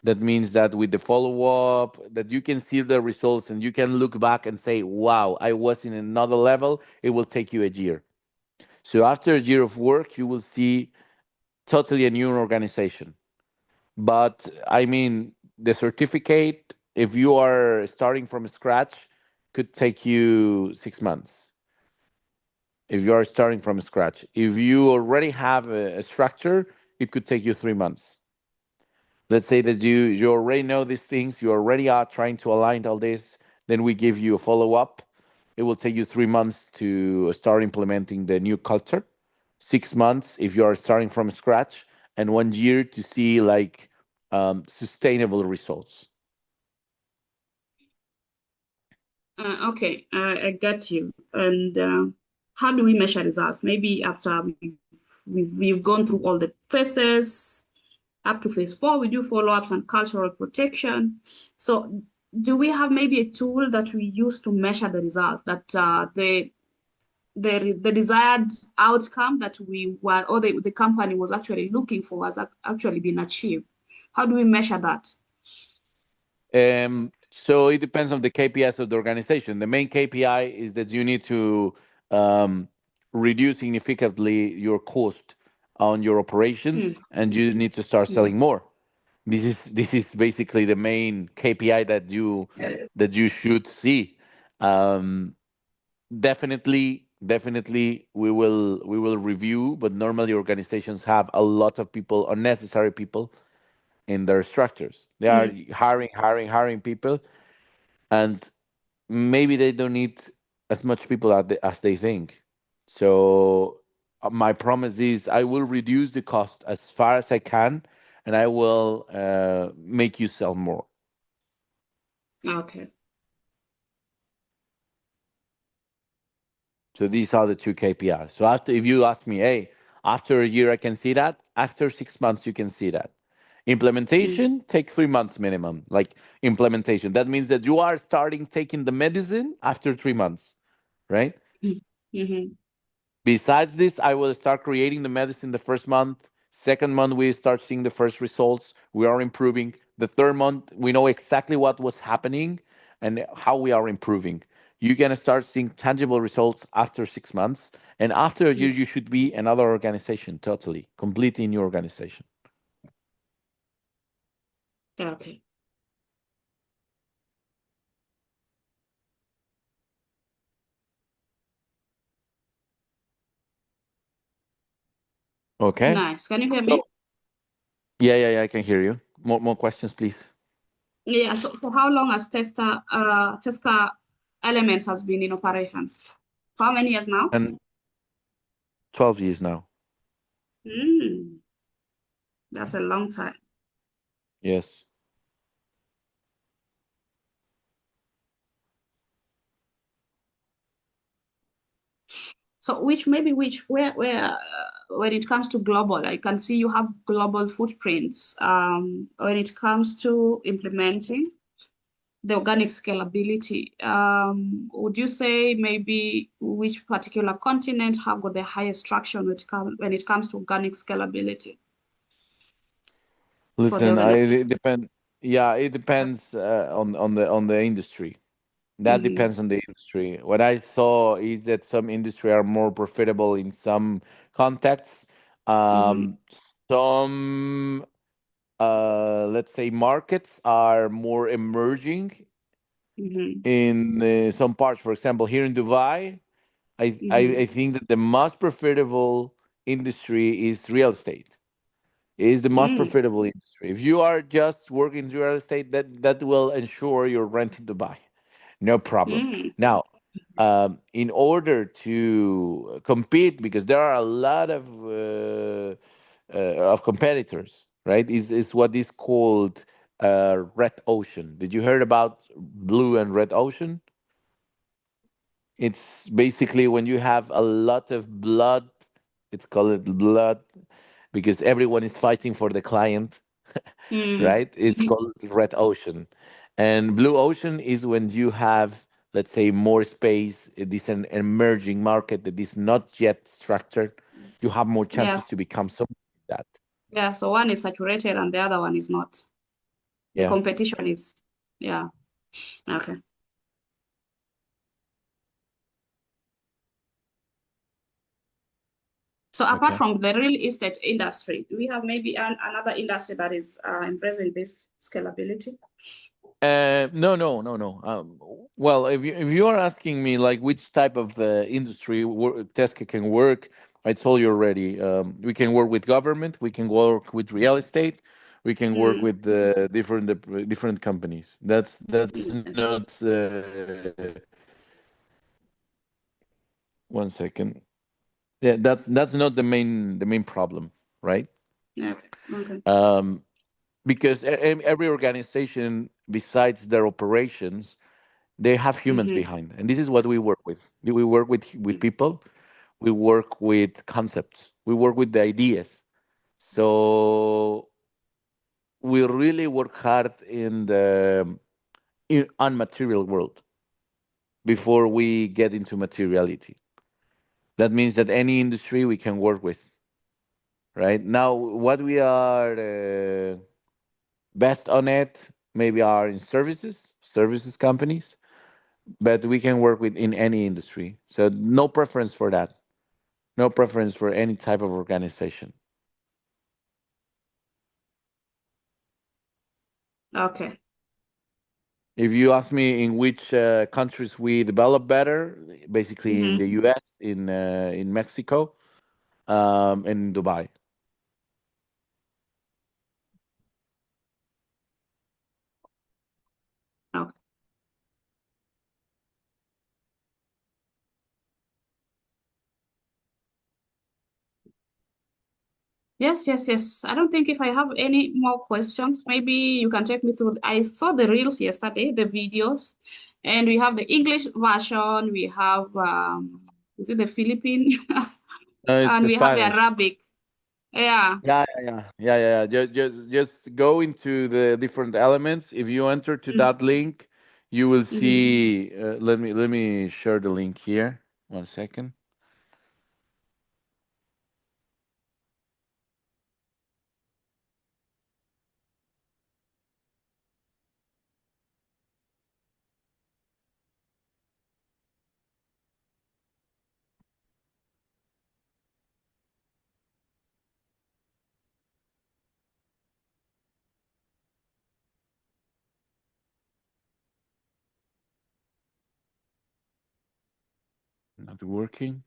A: That means that with the follow up, that you can see the results and you can look back and say, "Wow, I was in another level." It will take you a year. So after a year of work, you will see totally a new organization. But I mean, the certificate, if you are starting from scratch, could take you 6 months. If you are starting from scratch, if you already have a structure, it could take you 3 months. Let's say that you already know these things, you already are trying to align all this, then we give you a follow up. It will take you 3 months to start implementing the new culture, 6 months if you are starting from scratch, and 1 year to see like sustainable results.
B: Okay, I got you. And how do we measure results? Maybe after we've gone through all the phases, up to phase four, we do follow-ups and cultural protection. So do we have maybe a tool that we use to measure the results, that the desired outcome that we were, or the company was actually looking for has actually been achieved? How do we measure that?
A: So it depends on the KPIs of the organization. The main KPI is that you need to um, reduce significantly your cost on your operations,
B: Mm,
A: and you need to start
B: mm,
A: selling more. This is basically the main KPI that you should see. Um, definitely, we will review, but normally organizations have a lot of people, unnecessary people in their structures. They are
B: mm.
A: hiring people, and maybe they don't need as much people as they think. So my promise is I will reduce the cost as far as I can, and I will make you sell more.
B: Okay.
A: So these are the two KPIs. So if you ask me, hey, after a year I can see that. After 6 months you can see that.
B: Mm,
A: Implementation take 3 months minimum. Like implementation, that means that you are starting taking the medicine after 3 months, right?
B: mm, mhm,
A: Besides this, I will start creating the medicine the first month. Second month, we start seeing the first results. We are improving. The third month, we know exactly what was happening and how we are improving. You're going to start seeing tangible results after 6 months. And after a year,
B: mm.
A: you should be another organization, totally, completely new organization.
B: Okay.
A: Okay.
B: Nice. Can you hear me?
A: So yeah, I can hear you. More questions, please.
B: Yeah. So for how long has Tesca Elements has been in operation? For how many years now?
A: And 12 years now.
B: Mm, that's a long time.
A: Yes.
B: So where when it comes to global, I can see you have global footprints. When it comes to implementing the organic scalability, would you say maybe which particular continent have got the highest traction when it comes to organic scalability for the
A: Listen,
B: organization?
A: it depend. Yeah, it depends on the industry. That
B: Mm-hmm.
A: depends on the industry. What I saw is that some industry are more profitable in some contexts.
B: Mm-hmm.
A: Um, some, let's say, markets are more emerging
B: Mm-hmm.
A: in some parts. For example, here in Dubai,
B: Mm-hmm.
A: I think that the most profitable industry is real estate. Is the most
B: Mm.
A: profitable industry. If you are just working in real estate, that will ensure you're renting Dubai. No problem.
B: Mm.
A: Now, in order to compete, because there are a lot of competitors, right? Is what is called red ocean. Did you heard about blue and red ocean? It's basically when you have a lot of blood. It's called blood because everyone is fighting for the client,
B: Mm.
A: right? It's called red ocean. And blue ocean is when you have, let's say, more space. It is an emerging market that is not yet structured. You have more chances
B: Yes.
A: to become something like that.
B: Yeah. So one is saturated and the other one is not. The
A: Yeah.
B: competition is, yeah. Okay. So apart
A: Okay.
B: from the real estate industry, do we have maybe another industry that is embracing this scalability?
A: No. Well, if you are asking me like which type of industry Tesca can work, I told you already. We can work with government, we can work with real estate, we can work
B: Mm.
A: with different companies. That's
B: Okay.
A: not one second. Yeah, that's not the main problem, right?
B: Okay. Okay.
A: Um, because every organization, besides their operations, they have humans
B: Mm-hmm.
A: behind, and this is what we work with. We work with people, we work with concepts, we work with the ideas. So we really work hard in the unmaterial world before we get into materiality. That means that any industry we can work with, right? Now what we are best on it maybe are in services companies, but we can work with in any industry, so no preference for that. No preference for any type of organization.
B: Okay.
A: If you ask me in which countries we develop better, basically in the
B: Mm-hmm.
A: U.S., in Mexico, and in Dubai.
B: Okay. Yes, yes, yes. I don't think if I have any more questions, maybe you can take me through. I saw the reels yesterday, the videos, and we have the English version. We have, is it the Philippine?
A: It's
B: And we have the
A: Spanish.
B: Arabic. Yeah.
A: Yeah. Just go into the different elements. If you enter to
B: Mm-hmm.
A: that link, you will
B: Mm-hmm.
A: see. Let me share the link here. One second. Not working.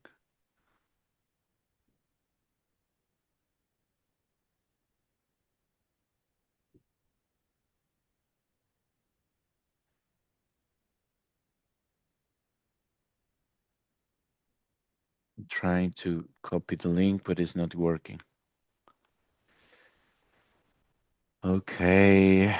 A: trying to copy the link, but it's not working. Okay.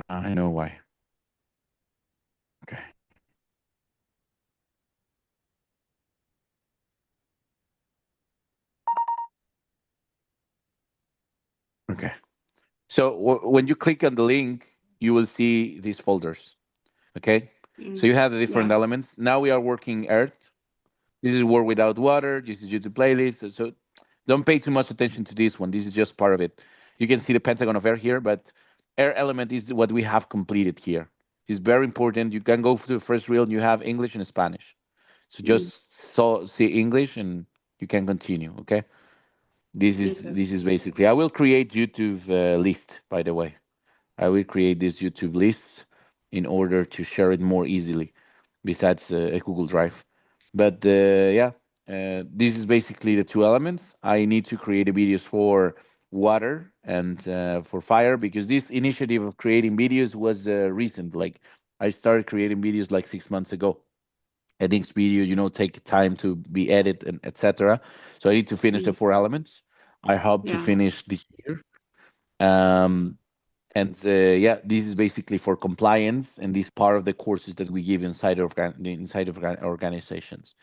A: I know why. Okay. Okay. So when you click on the link, you will see these folders. Okay. So you have the different
B: Yeah.
A: elements. Now we are working Earth. This is World Without Water. This is YouTube playlist. So don't pay too much attention to this one. This is just part of it. You can see the pentagon of air here, but air element is what we have completed here. It's very important. You can go to the first reel and you have English and Spanish. So
B: Mm.
A: just see English and you can continue. Okay.
B: Okay.
A: This is basically. I will create YouTube list. By the way, I will create this YouTube list in order to share it more easily. Besides a Google Drive, but yeah, this is basically the two elements. I need to create the videos for water and for fire because this initiative of creating videos was recent. Like I started creating videos like 6 months ago. Editing video, take time to be edited and etc. So I need to finish the
B: Mm.
A: four elements. I hope to
B: Yeah.
A: finish this year. Um, and yeah, this is basically for compliance, and this part of the courses that we give inside of organizations.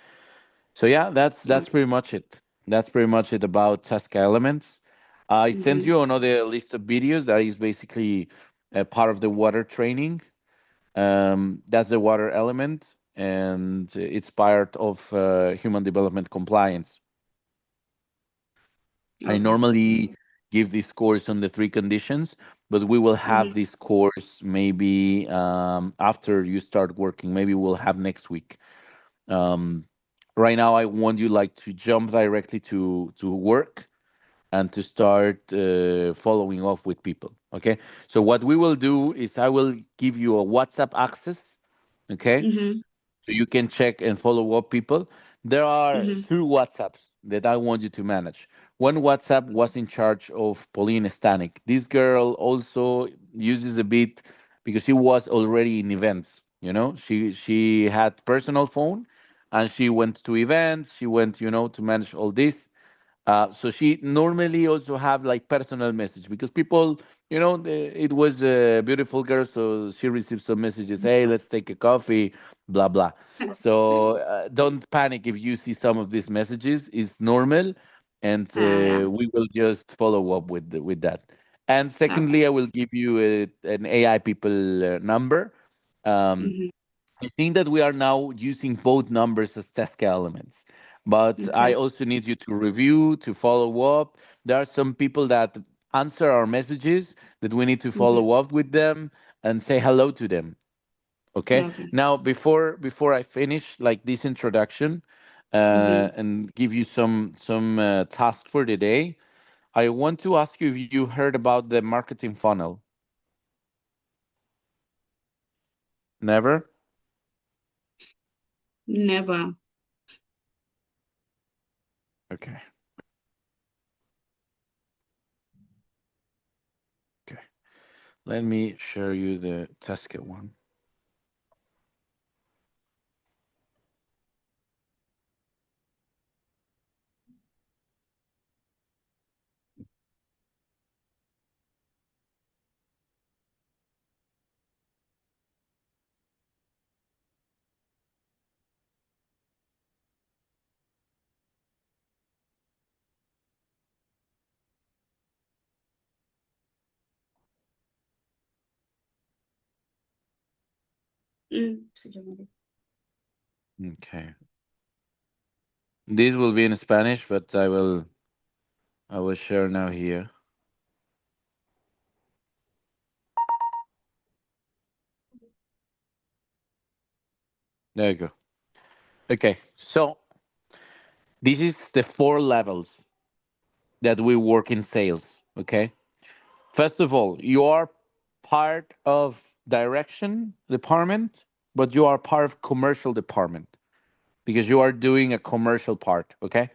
A: So yeah, that's
B: Okay.
A: pretty much it. That's pretty much it about Tesca Elements. I sent
B: Mm-hmm.
A: you another list of videos that is basically a part of the water training. That's the water element, and it's part of human development compliance. I
B: Okay.
A: normally give this course on the three conditions, but we will have
B: Mm-hmm.
A: this course maybe after you start working. Maybe we'll have next week. Um, right now, I want you like to jump directly to work and to start following up with people. Okay. So what we will do is I will give you a WhatsApp access. Okay,
B: Mm-hmm.
A: so you can check and follow up people. There are
B: Mm-hmm.
A: two WhatsApps that I want you to manage. One WhatsApp was in charge of Pauline Stanek. This girl also uses a bit because she was already in events. She had personal phone, and she went to events. She went, to manage all this. So she normally also have like personal message because people, it was a beautiful girl, so she received some messages. Hey, let's take a coffee, blah blah. So don't panic if you see some of these messages. It's normal, and
B: Yeah.
A: we will just follow up with that. And
B: Okay.
A: secondly, I will give you an AI people number. Um,
B: Mm-hmm.
A: I think that we are now using both numbers as Tesca elements, but I
B: Okay.
A: also need you to review, to follow up. There are some people that answer our messages that we need to
B: Mm-hmm.
A: follow up with them and say hello to them. Okay.
B: Okay.
A: Now, before I finish like this introduction
B: Mm-hmm.
A: and give you some task for the day, I want to ask you if you heard about the marketing funnel. Never.
B: Never.
A: Okay. Okay. Let me share you the Tesca one.
B: Mm.
A: Okay. This will be in Spanish, but I will share now here. There you go. Okay. So this is the four levels that we work in sales. Okay. First of all, you are part of direction department, but you are part of commercial department. because you are doing a commercial part. Okay,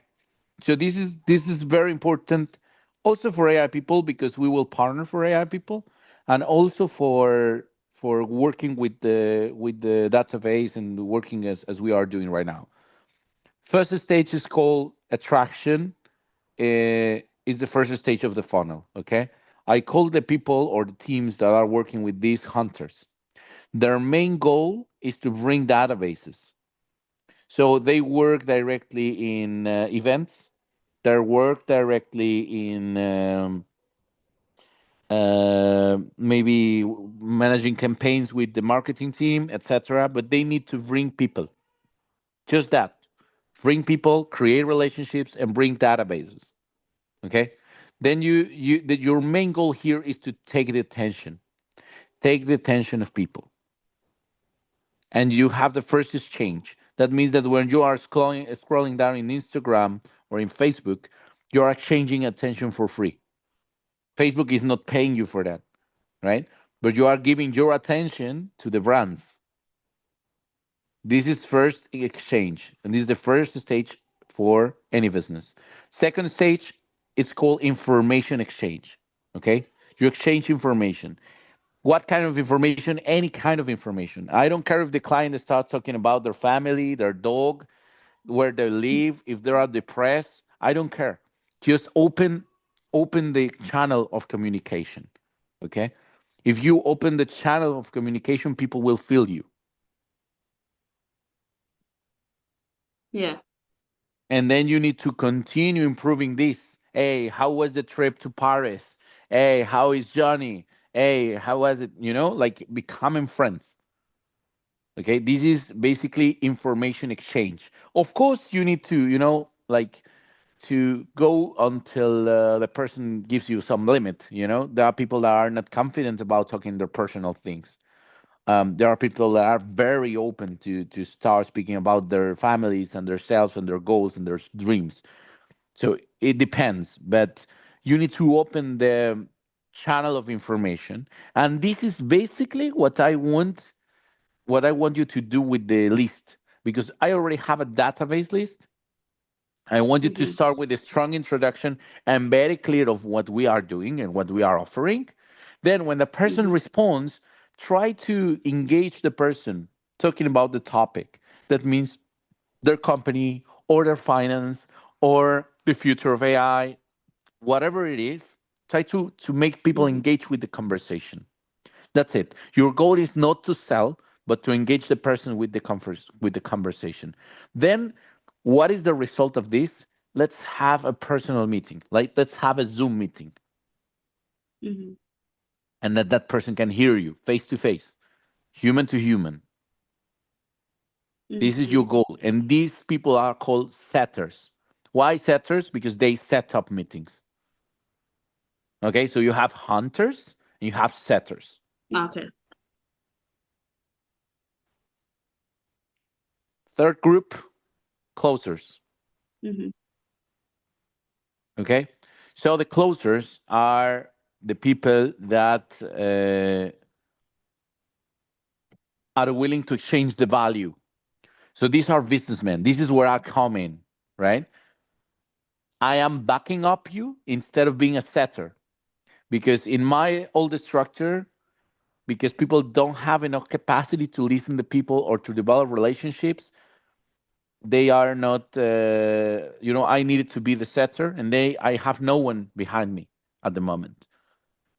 A: so this is very important also for AI people, because we will partner for AI people, and also for working with the database and working as we are doing right now. First stage is called attraction. Is the first stage of the funnel. Okay, I call the people or the teams that are working with these hunters. Their main goal is to bring databases. So they work directly in events. They work directly in maybe managing campaigns with the marketing team, etc. But they need to bring people. Just that. Bring people, create relationships, and bring databases. Okay. Then your main goal here is to take the attention of people, and you have the first exchange. That means that when you are scrolling down in Instagram or in Facebook, you are exchanging attention for free. Facebook is not paying you for that, right? But you are giving your attention to the brands. This is first exchange, and this is the first stage for any business. Second stage, it's called information exchange. Okay, you exchange information. What kind of information? Any kind of information. I don't care if the client starts talking about their family, their dog, where they live, if they are depressed. I don't care. Just open the channel of communication. Okay, if you open the channel of communication, people will feel you.
B: Yeah.
A: And then you need to continue improving this. Hey, how was the trip to Paris? Hey, how is Johnny? Hey, how was it? Like becoming friends. Okay, this is basically information exchange. Of course, you need to, like to go until the person gives you some limit. There are people that are not confident about talking their personal things. There are people that are very open to start speaking about their families and themselves and their goals and their dreams. So it depends, but you need to open the channel of information, and this is basically what I want you to do with the list, because I already have a database list. I want you to
B: Mm-hmm.
A: start with a strong introduction and very clear of what we are doing and what we are offering. Then, when the person
B: Mm-hmm.
A: responds, try to engage the person talking about the topic. That means their company or their finance or the future of AI, whatever it is. Try to make people
B: Mm-hmm.
A: engage with the conversation. That's it. Your goal is not to sell, but to engage the person with the conversation. Then, what is the result of this? Let's have a personal meeting. Like, let's have a Zoom meeting,
B: Mm-hmm.
A: and that person can hear you face to face, human to human. This is
B: Mm-hmm.
A: your goal, and these people are called setters. Why setters? Because they set up meetings. Okay, so you have hunters and you have setters.
B: Okay.
A: Third group, closers.
B: Mm-hmm.
A: Okay, so the closers are the people that are willing to exchange the value. So these are businessmen. This is where I come in, right? I am backing up you instead of being a setter, because in my old structure, because people don't have enough capacity to listen to people or to develop relationships, they are not. I needed to be the setter, and I have no one behind me at the moment.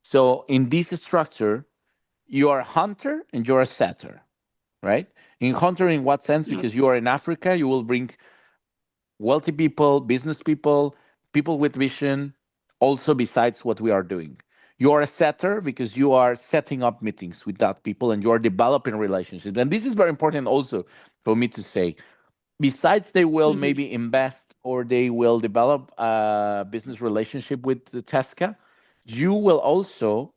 A: So in this structure, you are a hunter and you're a setter, right? In hunter, in what sense? Because
B: Okay.
A: you are in Africa, you will bring wealthy people, business people, people with vision, also besides what we are doing. You are a setter because you are setting up meetings with that people and you are developing relationships. And this is very important also for me to say. Besides, they will
B: Mm-hmm.
A: maybe invest or they will develop a business relationship with the Tesca. You will also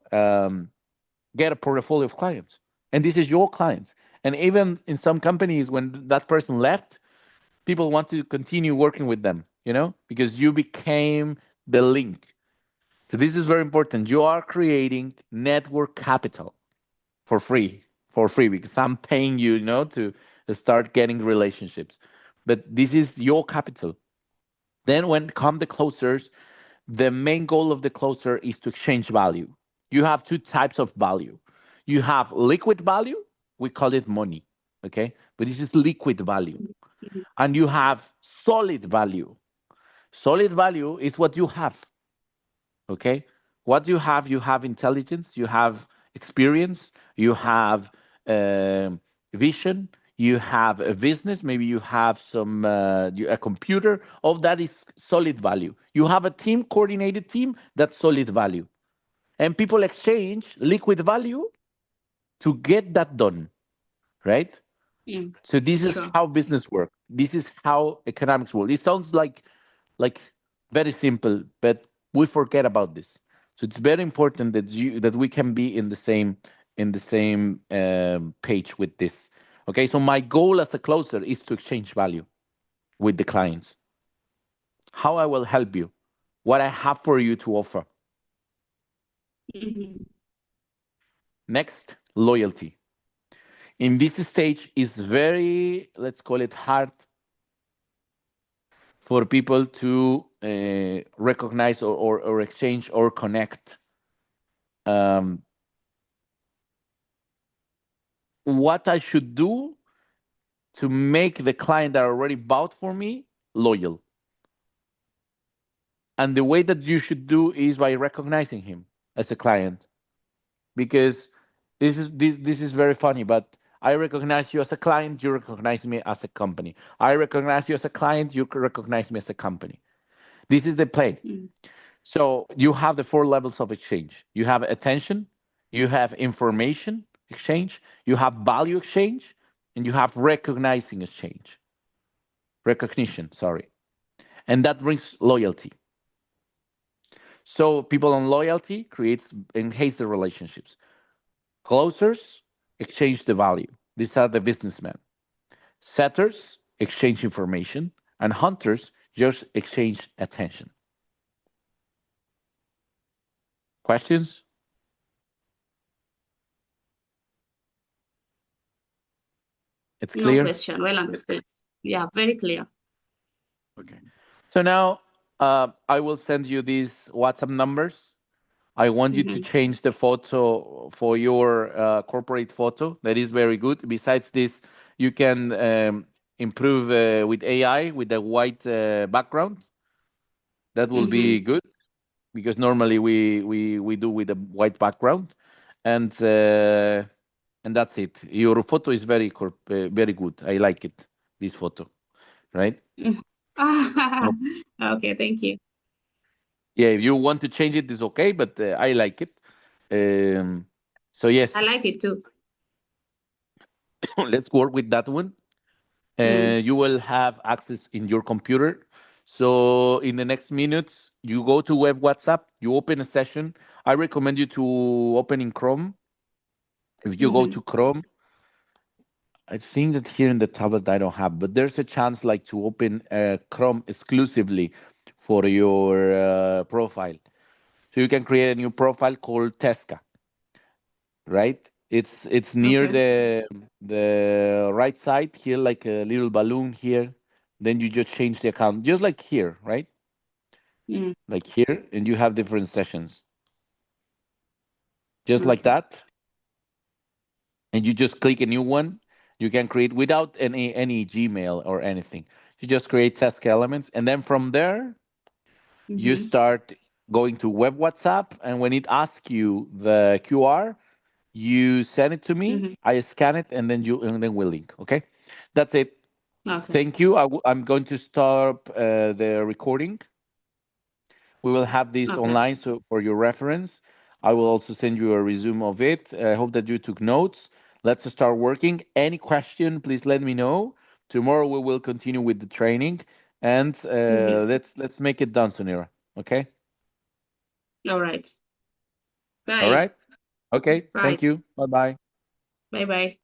A: get a portfolio of clients, and this is your clients. And even in some companies, when that person left, people want to continue working with them, because you became the link. So this is very important. You are creating network capital for free, because I'm paying you, to start getting relationships. but this is your capital. Then when come the closers, the main goal of the closer is to exchange value. You have two types of value. You have liquid value, we call it money, okay? But this is liquid value. And you have solid value. Solid value is what you have, okay? What you have intelligence, you have experience, you have vision, you have a business, maybe you have some a computer. All that is solid value. You have a team, coordinated team, that's solid value. And people exchange liquid value to get that done, right? So this is
B: Sure.
A: how business works. This is how economics work. It sounds like very simple, but we forget about this. So it's very important that we can be in the same page with this. Okay, so my goal as a closer is to exchange value with the clients. How I will help you, what I have for you to offer. Next, loyalty. In this stage is very, let's call it hard for people to recognize or exchange or connect. What I should do to make the client that already bought for me loyal. And the way that you should do is by recognizing him as a client. Because this is very funny, but I recognize you as a client, you recognize me as a company. I recognize you as a client, you recognize me as a company. This is the play. So you have the 4 levels of exchange. You have attention, you have information exchange, you have value exchange, and you have recognition, sorry. And that brings loyalty. So people on loyalty enhance the relationships. Closers exchange the value. These are the businessmen. Setters exchange information, and hunters just exchange attention. Questions? It's clear?
B: No question. Well understood. Yeah, very clear.
A: Okay. So now I will send you these WhatsApp numbers. I want you to change the photo for your corporate photo. That is very good. Besides this, you can improve with AI with the white background. That will be good because normally we do with a white background, and that's it. Your photo is very good. I like it. This photo, right?
B: Okay, thank you.
A: Yeah, if you want to change it, it's okay, but I like it. So yes,
B: I like it too.
A: let's work with that one. You will have access in your computer. So in the next minutes, you go to web WhatsApp, you open a session. I recommend you to open in Chrome. If you go to Chrome, I think that here in the tablet I don't have, but there's a chance like to open Chrome exclusively for your profile. So you can create a new profile called Tesca, right? It's near the right side here, like a little balloon here. Then you just change the account, just like here, right? Like here, and you have different sessions, just like that. And you just click a new one. You can create without any Gmail or anything. You just create task elements, and then from there you start going to web WhatsApp, and when it asks you the QR, you send it to me. I scan it, and then we link. Okay, that's it.
B: Okay.
A: Thank you. I'm going to stop the recording. We will have this online, so for your reference, I will also send you a resume of it. I hope that you took notes. Let's start working. Any question, please let me know. Tomorrow we will continue with the training, and let's make it done, Sunira. Okay.
B: All right. Bye.
A: All right. Okay.
B: Bye.
A: Thank you. Bye bye.
B: Bye bye.